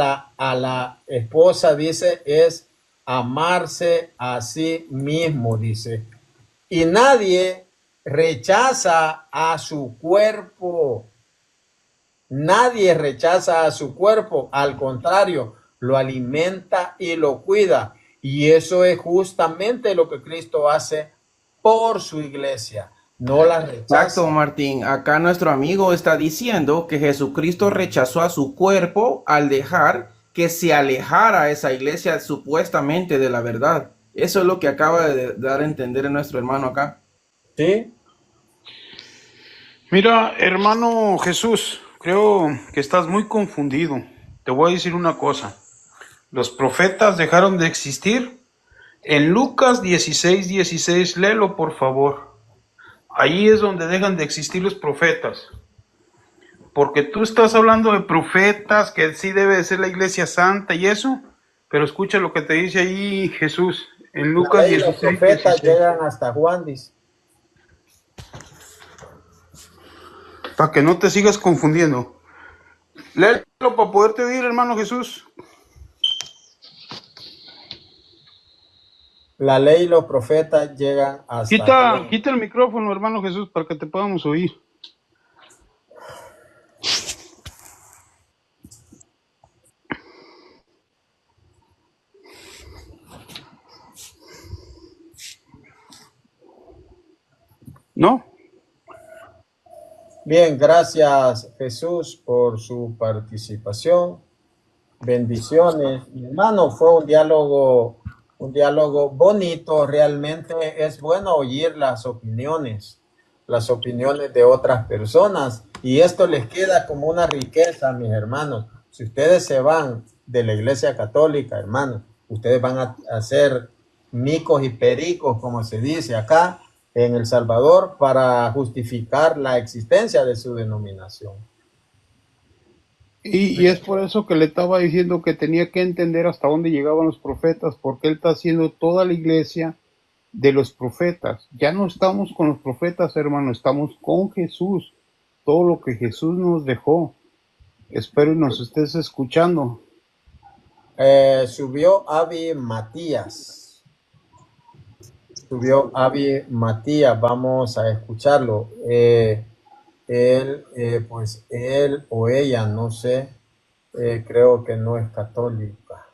la esposa, dice, es amarse a sí mismo, dice. Y nadie rechaza a su cuerpo. Nadie rechaza a su cuerpo, al contrario, lo alimenta y lo cuida. Y eso es justamente lo que Cristo hace por su iglesia. No la Exacto, rechaza. Martín. Acá nuestro amigo está diciendo que Jesucristo rechazó a su cuerpo al dejar que se alejara esa iglesia supuestamente de la verdad. Eso es lo que acaba de dar a entender nuestro hermano acá. ¿Sí? Mira, hermano Jesús, creo que estás muy confundido. Te voy a decir una cosa. Los profetas dejaron de existir. En Lucas 16:16, léelo por favor. Ahí es donde dejan de existir los profetas. Porque tú estás hablando de profetas, que sí debe de ser la iglesia santa y eso, pero escucha lo que te dice ahí Jesús en La Lucas ley y los 16, profetas 16. llegan hasta Juan, dice. Para que no te sigas confundiendo. Léelo para poderte oír, hermano Jesús. La ley y los profetas llegan hasta Juan. Quita el micrófono, hermano Jesús, para que te podamos oír. ¿No? Bien, gracias Jesús por su participación. Bendiciones. Mi hermano, fue un diálogo bonito. Realmente es bueno oír las opiniones de otras personas. Y esto les queda como una riqueza, mis hermanos. Si ustedes se van de la Iglesia Católica, hermanos, ustedes van a ser micos y pericos, como se dice acá en El Salvador, para justificar la existencia de su denominación. Y es por eso que le estaba diciendo que tenía que entender hasta dónde llegaban los profetas, porque él está haciendo toda la iglesia de los profetas. Ya no estamos con los profetas, hermano, estamos con Jesús. Todo lo que Jesús nos dejó. Espero y nos estés escuchando. Subió Avi Matías. Vamos a escucharlo. Pues él o ella, no sé, creo que no es católica.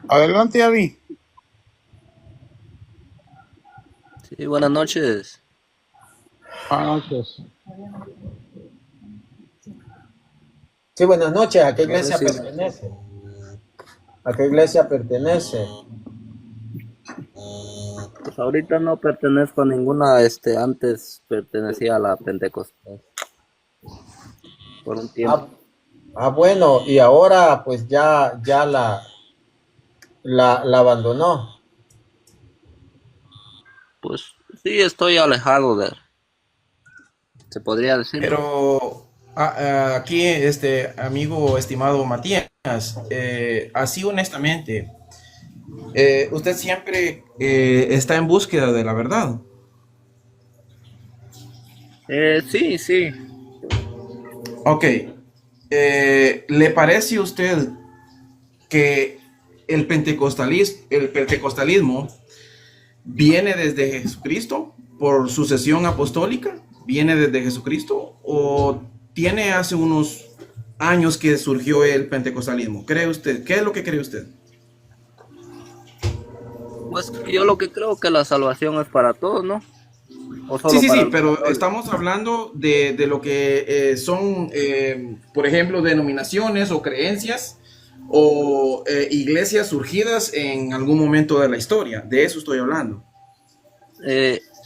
Adelante, Avi. Sí, buenas noches. Buenas noches. Sí, buenas noches. ¿A qué No sé iglesia si- pertenece? ¿A qué iglesia pertenece? Pues ahorita no pertenezco a ninguna, antes pertenecía a la Pentecostal por un tiempo. Bueno, y ahora pues ya la abandonó. Pues sí, estoy alejado se podría decir. Pero aquí, amigo estimado Matías, así honestamente, usted siempre está en búsqueda de la verdad. Sí, sí. Ok. ¿Le parece a usted que el pentecostalismo viene desde Jesucristo por sucesión apostólica? ¿Viene desde Jesucristo o tiene hace unos años que surgió el pentecostalismo? ¿Cree usted? ¿Qué es lo que cree usted? Pues yo lo que creo que la salvación es para todos, ¿no? O solo Sí, para sí, pero estamos hablando de lo que son, por ejemplo, denominaciones o creencias o iglesias surgidas en algún momento de la historia. De eso estoy hablando.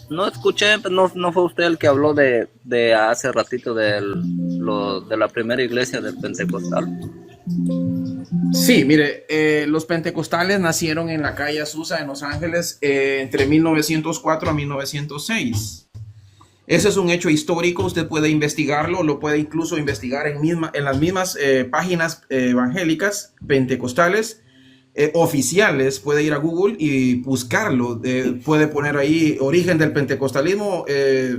No escuché, no fue usted el que habló de hace ratito de la primera iglesia del Pentecostal. Sí, mire, los pentecostales nacieron en la calle Azusa en Los Ángeles entre 1904 a 1906. Ese es un hecho histórico, usted puede investigarlo, lo puede incluso investigar en las mismas páginas evangélicas pentecostales oficiales, puede ir a Google y buscarlo, puede poner ahí origen del pentecostalismo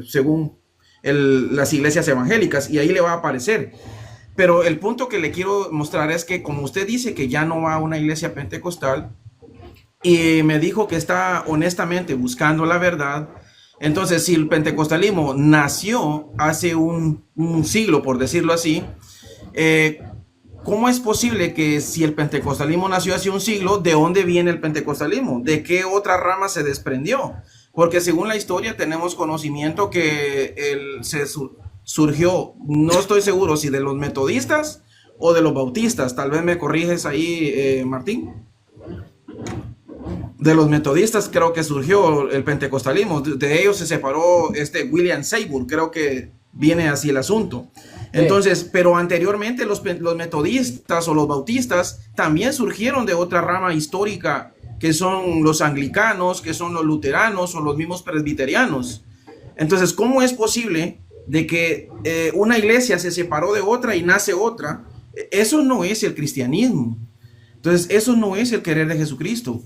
según las iglesias evangélicas y ahí le va a aparecer. Pero el punto que le quiero mostrar es que como usted dice que ya no va a una iglesia pentecostal y me dijo que está honestamente buscando la verdad, entonces si el pentecostalismo nació hace un siglo, por decirlo así, ¿cómo es posible que si el pentecostalismo nació hace un siglo, de dónde viene el pentecostalismo? ¿De qué otra rama se desprendió? Porque según la historia tenemos conocimiento que surgió, no estoy seguro si de los metodistas o de los bautistas. Tal vez me corriges ahí, Martín. De los metodistas creo que surgió el pentecostalismo. De ellos se separó William Seymour, creo que viene así el asunto. Entonces, pero anteriormente los metodistas o los bautistas también surgieron de otra rama histórica, que son los anglicanos, que son los luteranos o los mismos presbiterianos. Entonces, ¿cómo es posible de que una iglesia se separó de otra y nace otra? Eso no es el cristianismo. Entonces, eso no es el querer de Jesucristo.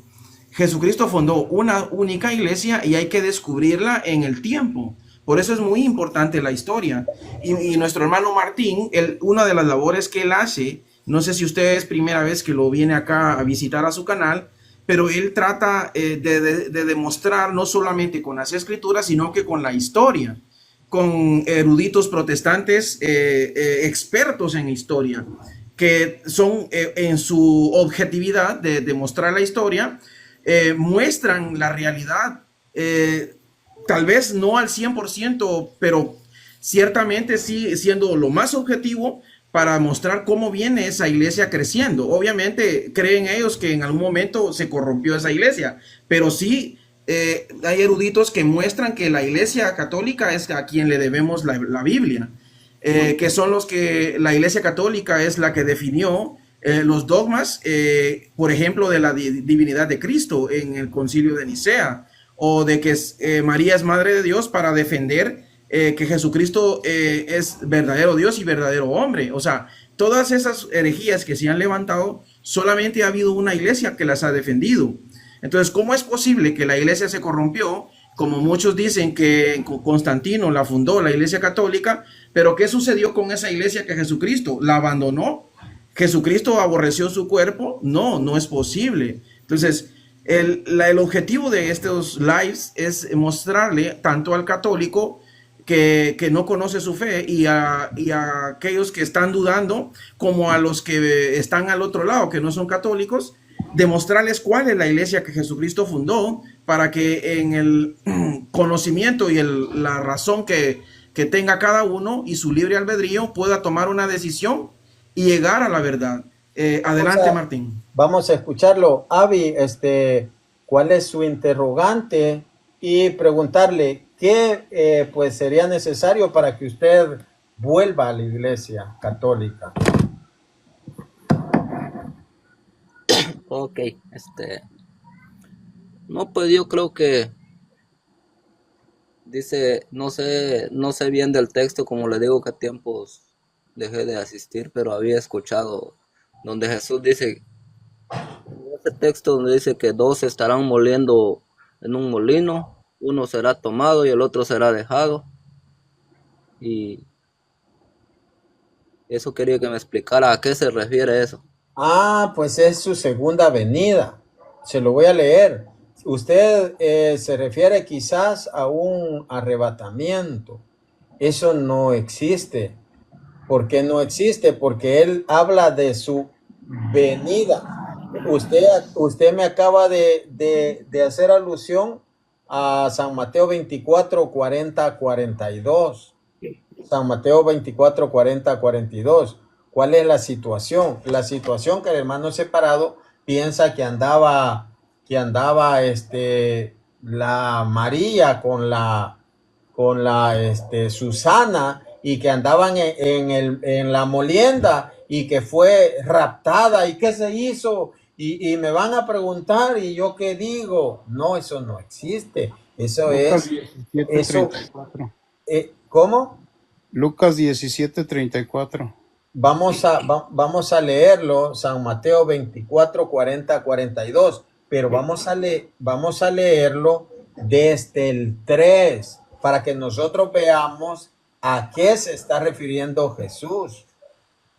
Jesucristo fundó una única iglesia y hay que descubrirla en el tiempo. Por eso es muy importante la historia. Y nuestro hermano Martín, una de las labores que él hace, no sé si usted es primera vez que lo viene acá a visitar a su canal, pero él trata de demostrar no solamente con las escrituras, sino que con la historia. con eruditos protestantes expertos en historia, que son en su objetividad de demostrar la historia, muestran la realidad, tal vez no al 100%, pero ciertamente sí siendo lo más objetivo para mostrar cómo viene esa iglesia creciendo. Obviamente creen ellos que en algún momento se corrompió esa iglesia, pero sí hay eruditos que muestran que la iglesia católica es a quien le debemos la Biblia, que son los que la iglesia católica es la que definió los dogmas, por ejemplo, de la divinidad de Cristo en el concilio de Nicea, o de que María es madre de Dios para defender que Jesucristo es verdadero Dios y verdadero hombre. O sea, todas esas herejías que se han levantado, solamente ha habido una iglesia que las ha defendido. Entonces, ¿cómo es posible que la iglesia se corrompió? Como muchos dicen que Constantino la fundó, la iglesia católica, pero ¿qué sucedió con esa iglesia que Jesucristo la abandonó? ¿Jesucristo aborreció su cuerpo? No, no es posible. Entonces, el objetivo de estos lives es mostrarle tanto al católico que no conoce su fe y a aquellos que están dudando, como a los que están al otro lado, que no son católicos, demostrarles cuál es la iglesia que Jesucristo fundó, para que en el conocimiento y la razón que tenga cada uno y su libre albedrío pueda tomar una decisión y llegar a la verdad. Adelante, Martín. Vamos a escucharlo. Avi, ¿cuál es su interrogante? Y preguntarle qué pues sería necesario para que usted vuelva a la iglesia católica. Ok, no, pues yo creo que dice, no sé bien del texto, como le digo que a tiempos dejé de asistir, pero había escuchado donde Jesús dice, ese texto donde dice que dos estarán moliendo en un molino, uno será tomado y el otro será dejado, y eso quería que me explicara a qué se refiere eso. Ah, pues es su segunda venida. Se lo voy a leer. Usted se refiere quizás a un arrebatamiento. Eso no existe. ¿Por qué no existe? Porque él habla de su venida. Usted me acaba de hacer alusión a San Mateo 24, 40, 42. San Mateo 24, 40, 42. ¿Cuál es la situación? La situación que el hermano separado piensa que andaba la María con la Susana, y que andaban en la molienda y que fue raptada y qué se hizo, y me van a preguntar y yo qué digo. No, eso no existe. Eso Lucas es 17, eso. 34. ¿Cómo? Lucas 17:34. Vamos a leerlo, San Mateo 24, 40, 42, pero vamos a leerlo desde el 3 para que nosotros veamos a qué se está refiriendo Jesús.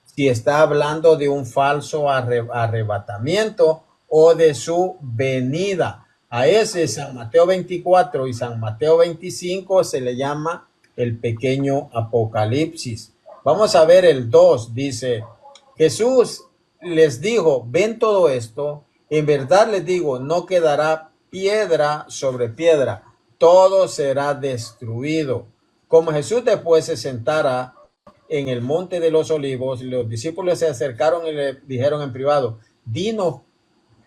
Si está hablando de un falso arrebatamiento o de su venida. A ese San Mateo 24 y San Mateo 25 se le llama el pequeño Apocalipsis. Vamos a ver el 2, dice, Jesús les dijo, ven todo esto, en verdad les digo, no quedará piedra sobre piedra, todo será destruido. Como Jesús después se sentara en el monte de los olivos, los discípulos se acercaron y le dijeron en privado, dinos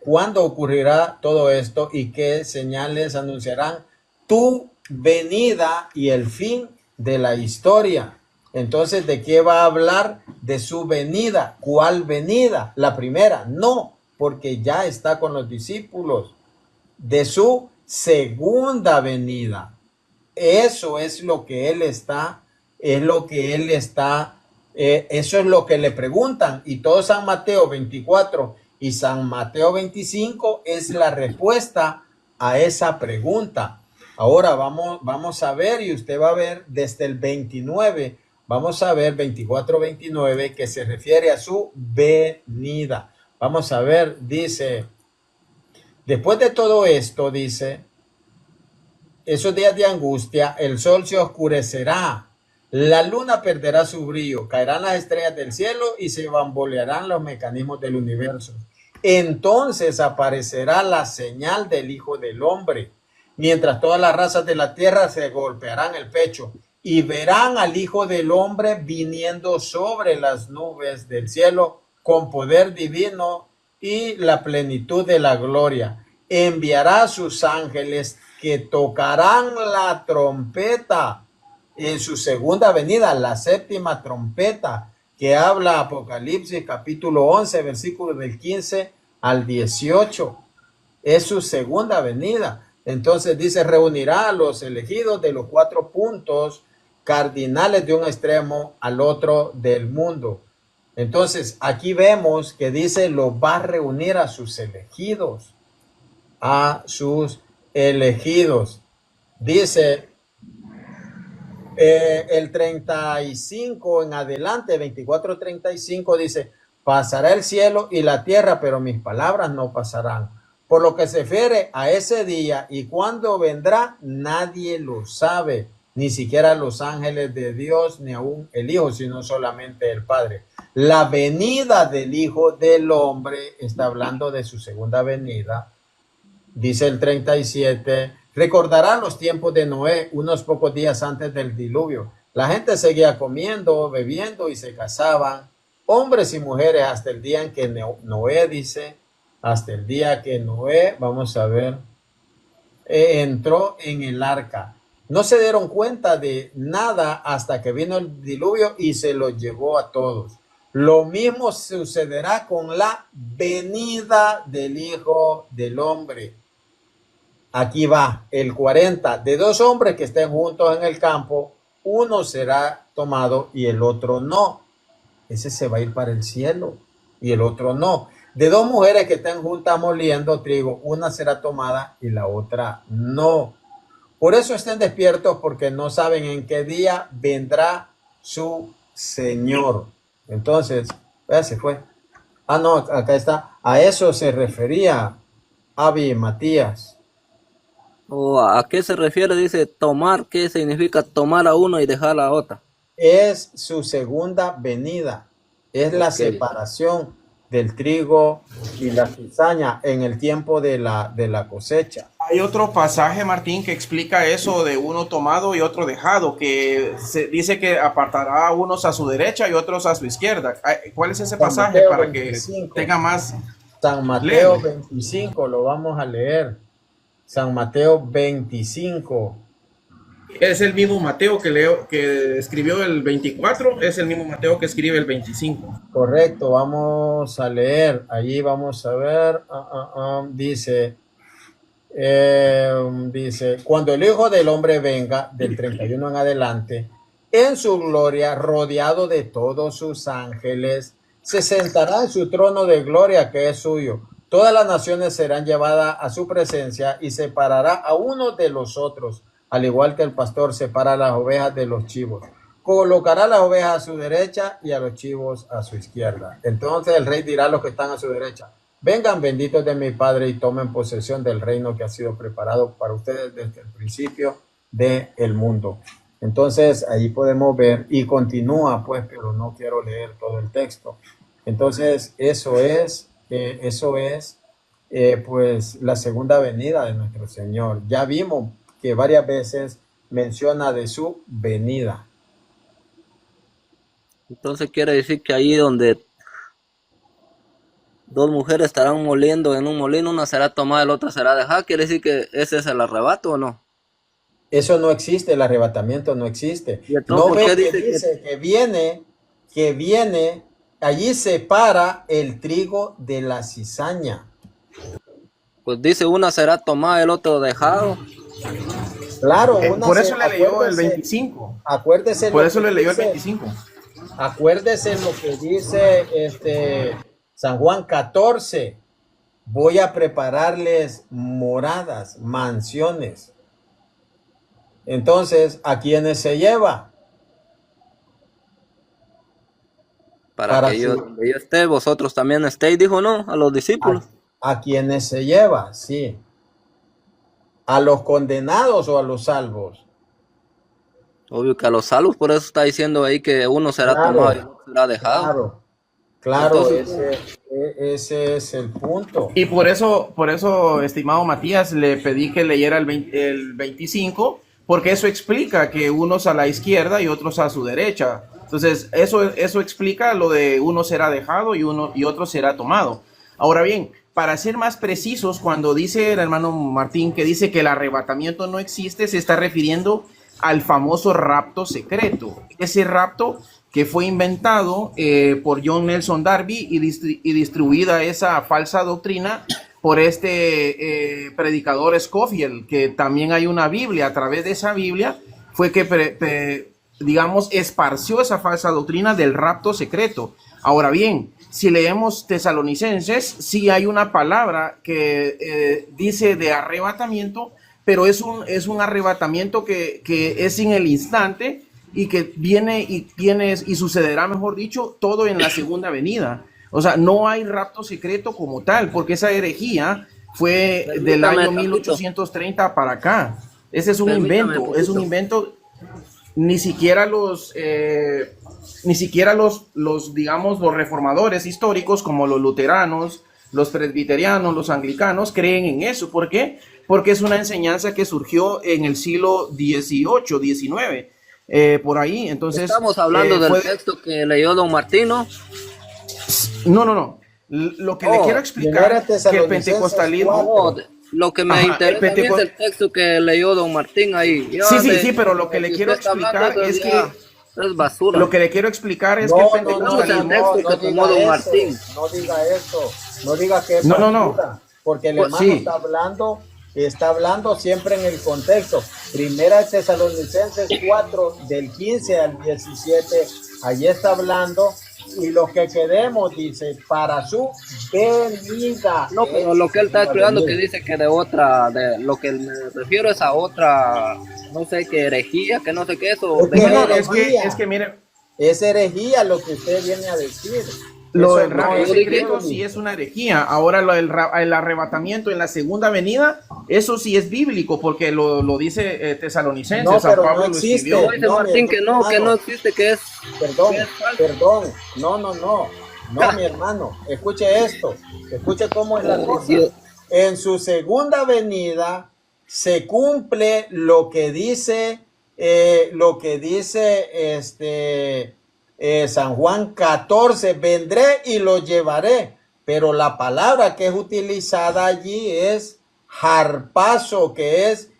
cuándo ocurrirá todo esto y qué señales anunciarán tu venida y el fin de la historia. Entonces, ¿de qué va a hablar? De su venida. ¿Cuál venida? ¿La primera? No, porque ya está con los discípulos. De su segunda venida. Eso es lo que él está, eso es lo que le preguntan. Y todo San Mateo 24 y San Mateo 25 es la respuesta a esa pregunta. Ahora vamos a ver, y usted va a ver desde el 29, vamos a ver 24-29, que se refiere a su venida. Vamos a ver, dice, después de todo esto, dice, esos días de angustia, el sol se oscurecerá, la luna perderá su brillo, caerán las estrellas del cielo y se bambolearán los mecanismos del universo. Entonces aparecerá la señal del Hijo del Hombre, mientras todas las razas de la tierra se golpearán el pecho y verán al Hijo del Hombre viniendo sobre las nubes del cielo con poder divino y la plenitud de la gloria. Enviará a sus ángeles que tocarán la trompeta en su segunda venida, la séptima trompeta, que habla Apocalipsis capítulo 11, versículos del 15 al 18. Es su segunda venida. Entonces dice, reunirá a los elegidos de los 4 puntos cardinales de un extremo al otro del mundo. Entonces aquí vemos que dice, lo va a reunir a sus elegidos. A sus elegidos. Dice el 35 en adelante, 24-35 dice, pasará el cielo y la tierra, pero mis palabras no pasarán. Por lo que se refiere a ese día y cuándo vendrá, nadie lo sabe, ni siquiera los ángeles de Dios, ni aún el Hijo, sino solamente el Padre. La venida del Hijo del Hombre está hablando de su segunda venida. Dice el 37, recordarán los tiempos de Noé, unos pocos días antes del diluvio. La gente seguía comiendo, bebiendo y se casaban, hombres y mujeres, hasta el día en que Noé, dice, hasta el día que Noé, vamos a ver, entró en el arca. No se dieron cuenta de nada hasta que vino el diluvio y se los llevó a todos. Lo mismo sucederá con la venida del Hijo del Hombre. Aquí va el 40. De 2 hombres que estén juntos en el campo, uno será tomado y el otro no. Ese se va a ir para el cielo y el otro no. De 2 mujeres que estén juntas moliendo trigo, una será tomada y la otra no. Por eso estén despiertos, porque no saben en qué día vendrá su Señor. Entonces, ya se fue. Ah, no, acá está. A eso se refería Avi Matías. ¿O a qué se refiere? Dice tomar, ¿qué significa tomar a uno y dejar a otra? Es su segunda venida. Es la separación del trigo y la cizaña en el tiempo de la cosecha. Hay otro pasaje, Martín, que explica eso de uno tomado y otro dejado, que se dice que apartará a unos a su derecha y otros a su izquierda. ¿Cuál es ese pasaje Mateo para 25. que tenga más? San Mateo 25, lo vamos a leer. San Mateo 25. Es el mismo Mateo que escribió el 24, es el mismo Mateo que escribe el 25. Correcto, vamos a leer. Allí vamos a ver. Dice, cuando el Hijo del Hombre venga, del 31 en adelante, en su gloria, rodeado de todos sus ángeles, se sentará en su trono de gloria que es suyo. Todas las naciones serán llevadas a su presencia y separará a unos de los otros, al igual que el pastor separa las ovejas de los chivos. Colocará las ovejas a su derecha y a los chivos a su izquierda. Entonces el rey dirá a los que están a su derecha, vengan benditos de mi Padre y tomen posesión del reino que ha sido preparado para ustedes desde el principio del mundo. Entonces ahí podemos ver, y continúa pues, pero no quiero leer todo el texto. Entonces eso es pues la segunda venida de nuestro Señor. Ya vimos que varias veces menciona de su venida. Entonces quiere decir que ahí donde 2 mujeres estarán moliendo en un molino, una será tomada, la otra será dejada, quiere decir que ese es el arrebato, ¿o no? Eso no existe, el arrebatamiento no existe. ¿Y entonces No por qué ve dice que viene, allí separa el trigo de la cizaña. Pues dice una será tomada, el otro dejado. Claro, Por eso le leyó el 25. Acuérdese. Por eso le leyó el 25. Acuérdese lo que dice San Juan 14. Voy a prepararles moradas, mansiones. Entonces, ¿a quiénes se lleva? Para que yo esté, vosotros también estéis, dijo, ¿no? A los discípulos. ¿A quiénes se lleva? Sí. ¿A los condenados o a los salvos? Obvio que a los salvos, por eso está diciendo ahí que uno será tomado y Claro, otro será dejado. claro, Entonces, ese es el punto. Y por eso, estimado Matías, le pedí que leyera el 25, porque eso explica que unos a la izquierda y otros a su derecha. Entonces, eso explica lo de uno será dejado y otro será tomado. Ahora bien, para ser más precisos, cuando dice el hermano Martín que dice que el arrebatamiento no existe, se está refiriendo al famoso rapto secreto. Ese rapto que fue inventado por John Nelson Darby y distribuida esa falsa doctrina por este predicador Scofield, que también hay una Biblia. A través de esa Biblia fue que, digamos, esparció esa falsa doctrina del rapto secreto. Ahora bien, si leemos Tesalonicenses, sí hay una palabra que dice de arrebatamiento, pero es un arrebatamiento que es en el instante y que viene y sucederá, mejor dicho, todo en la segunda venida. O sea, no hay rapto secreto como tal, porque esa herejía fue del año 1830 para acá. Ese es un invento, es un invento. Ni siquiera los digamos, los reformadores históricos como los luteranos, los presbiterianos, los anglicanos creen en eso. ¿Por qué? Porque es una enseñanza que surgió en el siglo XVIII, XIX, por ahí. Entonces, estamos hablando del texto que leyó don Martino. No. Lo que le quiero explicar es que el pentecostalismo... Lo que me interesa es el texto que leyó don Martín ahí. Sí, pero lo que le quiero explicar es que... Es basura. Lo que le quiero explicar es que el pentecostalismo... No diga eso. No diga que es basura. Porque el hermano está hablando siempre en el contexto. Primera Tesalonicenses 4, del 15 al 17, allí está hablando, y lo que queremos, dice, para su venida. No, pero lo que él está explicando que dice que de lo que me refiero es a otra, no sé qué herejía, que no sé qué eso. Es que mire, es herejía lo que usted viene a decir. Lo del rapto secreto sí es una herejía. Ahora el arrebatamiento en la segunda venida, eso sí es bíblico, porque lo dice Tesalonicenses. No, San pero Pablo no existe. lo dice Martín que no existe, que es... Perdón. No, mi hermano. Escuche esto. Escuche cómo es la cosa. En su segunda venida se cumple lo que dice San Juan 14, vendré y lo llevaré, pero la palabra que es utilizada allí es harpazo, que es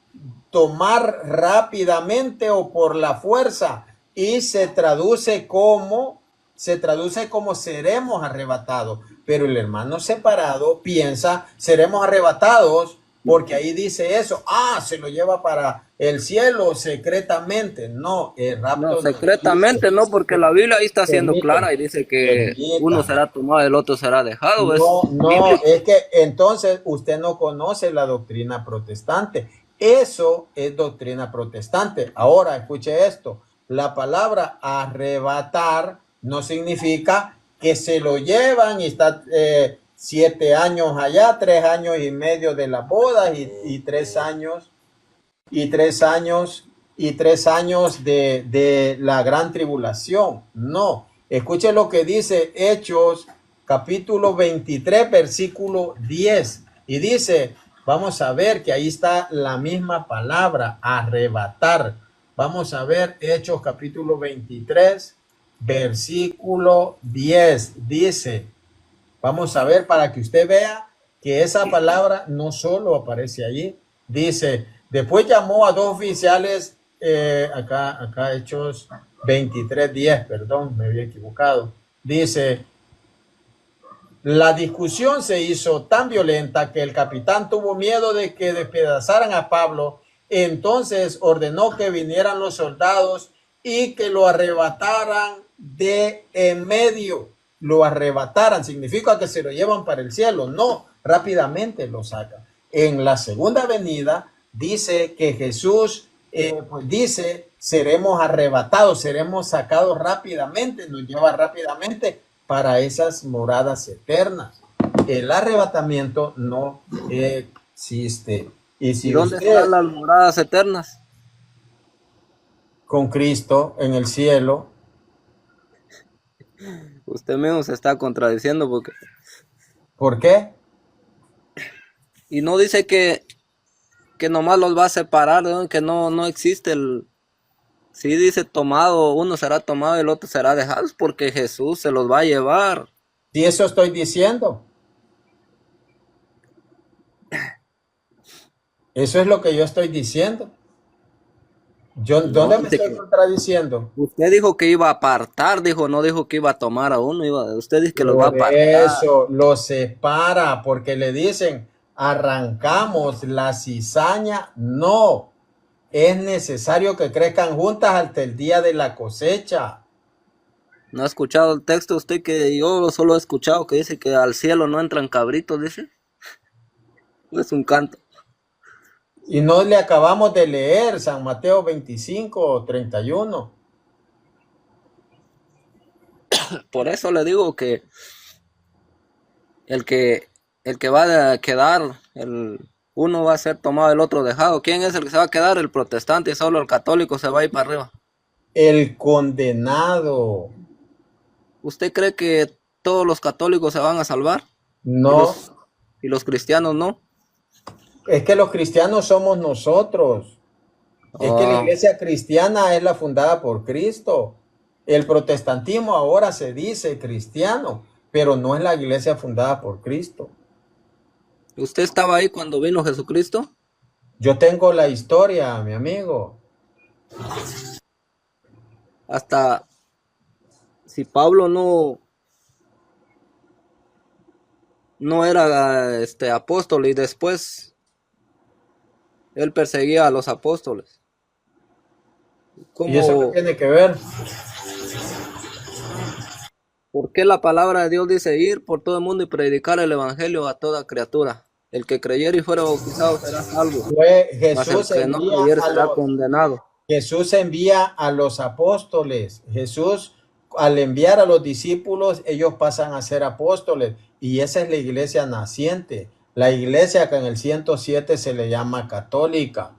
tomar rápidamente o por la fuerza, y se traduce como seremos arrebatados. Pero el hermano separado piensa seremos arrebatados porque ahí dice eso, se lo lleva para el cielo secretamente. No, el rapto no, secretamente no, porque la Biblia ahí está siendo clara y dice que uno será tomado, el otro será dejado. No, es que entonces usted no conoce la doctrina protestante. Eso es doctrina protestante. Ahora, escuche esto. La palabra arrebatar no significa que se lo llevan y está 7 años allá, 3 años y medio de la boda y 3 años de la gran tribulación. No, escuche lo que dice Hechos capítulo 23 versículo 10 y dice, vamos a ver que ahí está la misma palabra, arrebatar. Vamos a ver Hechos capítulo 23 versículo 10 dice, vamos a ver para que usted vea que esa palabra no solo aparece allí. Dice, después llamó a 2 oficiales, acá Hechos 23:10, perdón, me había equivocado. Dice, la discusión se hizo tan violenta que el capitán tuvo miedo de que despedazaran a Pablo. Entonces ordenó que vinieran los soldados y que lo arrebataran de en medio. Lo arrebataran significa que se lo llevan para el cielo. No, rápidamente lo sacan. En la segunda venida dice que Jesús pues dice, seremos arrebatados, seremos sacados rápidamente, nos lleva rápidamente para esas moradas eternas. El arrebatamiento no existe. Y ¿Y si dónde usted están las moradas eternas? con Cristo en el cielo, Usted mismo se está contradiciendo porque... ¿por qué? Y no dice que nomás los va a separar, ¿no? Que no existe el... Sí dice tomado, uno será tomado y el otro será dejado, es porque Jesús se los va a llevar. Si eso estoy diciendo. Eso es lo que yo estoy diciendo. Yo, No, ¿dónde me dice estoy que contradiciendo? usted dijo que iba a apartar, dijo, no dijo que iba a tomar a uno, usted dice que los va a Por apartar. eso lo separa, porque le dicen, arrancamos la cizaña. No, es necesario que crezcan juntas hasta el día de la cosecha. ¿No ha escuchado el texto usted? Que yo solo he escuchado que dice que al cielo no entran cabritos, dice. Es un canto. Y no le acabamos de leer San Mateo 25:31. Por eso le digo que el que, el que va a quedar, uno va a ser tomado, el otro dejado. ¿Quién es el que se va a quedar? El protestante, y solo el católico se va a ir para arriba. El condenado. ¿Usted cree que todos los católicos se van a salvar? No, Y los cristianos no. es que los cristianos somos nosotros. Es que la Ah, iglesia cristiana es la fundada por Cristo. El protestantismo ahora se dice cristiano, pero no es la iglesia fundada por Cristo. ¿usted estaba ahí cuando vino Jesucristo? Yo tengo la historia, mi amigo. Hasta si Pablo no era apóstol y después él perseguía a los apóstoles. ¿Y eso qué ¿Cómo, tiene que ver? por qué la palabra de Dios dice ir por todo el mundo y predicar el evangelio a toda criatura? El que creyere y fuera bautizado será salvo, mas el Jesús que no envía creyere a será los, condenado. Jesús envía a los apóstoles. Jesús, al enviar a los discípulos, ellos pasan a ser apóstoles. Y esa es la iglesia naciente. La iglesia que en el 107 se le llama católica.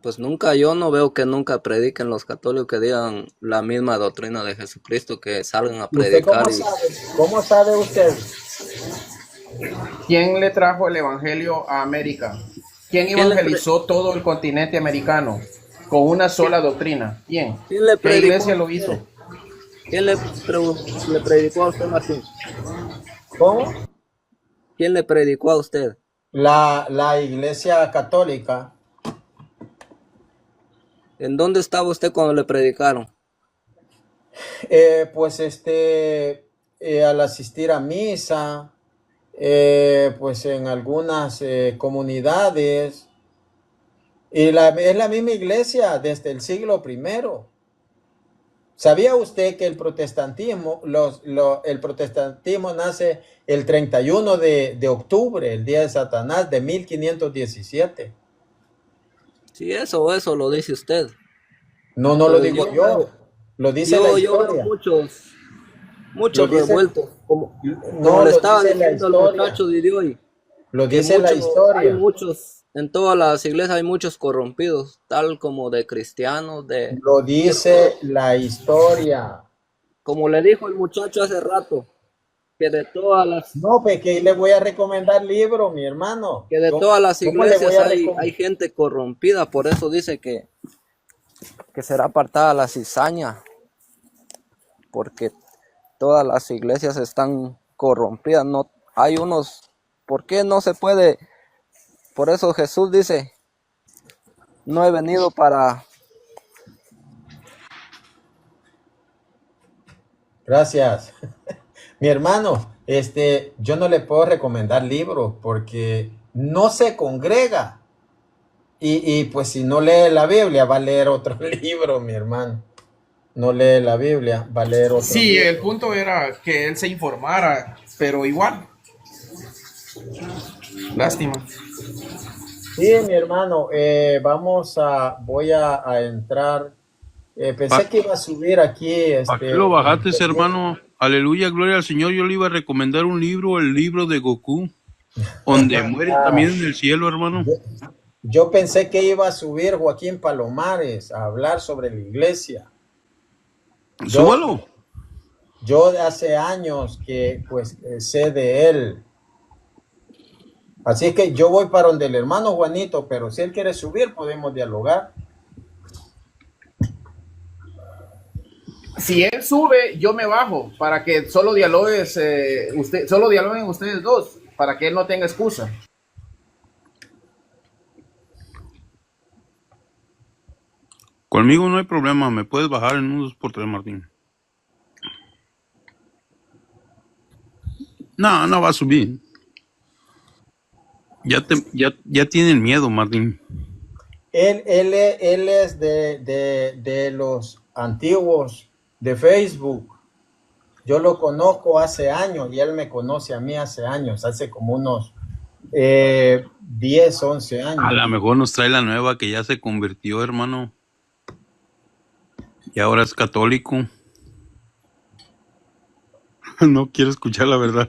Pues yo no veo que nunca prediquen los católicos que digan la misma doctrina de Jesucristo, que salgan a ¿Y usted predicar. cómo sabe? ¿Cómo sabe usted? ¿Quién le trajo el evangelio a América? ¿Quién ¿Quién le evangelizó todo el continente americano con una sola doctrina? ¿Quién? ¿Quién le ¿Qué predicó? iglesia lo hizo? ¿Quién le predicó a usted, Martín? ¿Cómo? ¿Quién le predicó a usted? La iglesia católica. ¿En dónde estaba usted cuando le predicaron? Pues al asistir a misa, pues en algunas comunidades, y es la misma iglesia desde el siglo I. ¿Sabía usted que el protestantismo, el protestantismo nace el 31 de octubre, el día de Satanás, de 1517? Sí, eso lo dice usted. No, no lo Pero digo yo, lo dice la yo veo historia. muchos Lo dice, revueltos, como no, le lo estaba dice la diciendo al historia. muchacho de hoy, Lo que dice la hay historia. muchos, en todas las iglesias hay muchos corrompidos, tal como de cristianos, Lo dice la historia. como le dijo el muchacho hace rato, que de todas las No, pues que le voy a recomendar libros, mi hermano. que de todas las ¿Cómo le voy iglesias a hay gente corrompida, por eso dice que será apartada la cizaña, porque todas las iglesias están corrompidas, no hay unos, ¿por qué no se puede? Por eso Jesús dice, no he venido para... Gracias. Mi hermano, yo no le puedo recomendar libros porque no se congrega. Y pues si no lee la Biblia, va a leer otro libro, mi hermano. No lee la Biblia, va a leer otro Sí, libro. el punto era que él se informara, pero igual. Lástima. Sí, mi hermano, voy a entrar. Pensé que iba a subir aquí. ¿Para qué lo bajaste, hermano? Aleluya, gloria al Señor. Yo le iba a recomendar un libro, el libro de Goku. Donde muere también en el cielo, hermano. Yo pensé que iba a subir Joaquín Palomares a hablar sobre la iglesia. Súbalo. Yo de hace años que pues sé de él. Así que yo voy para donde el hermano Juanito, pero si él quiere subir podemos dialogar. Si él sube, yo me bajo para que solo dialoguen ustedes dos, para que él no tenga excusa. Conmigo no hay problema, me puedes bajar en un 2x3, Martín. No va a subir. Ya tienen miedo, Martín. Él es de los antiguos de Facebook. Yo lo conozco hace años y él me conoce a mí hace años, hace como unos 10, 11 años. A lo mejor nos trae la nueva que ya se convirtió, hermano. Y ahora es católico. No quiero escuchar la verdad.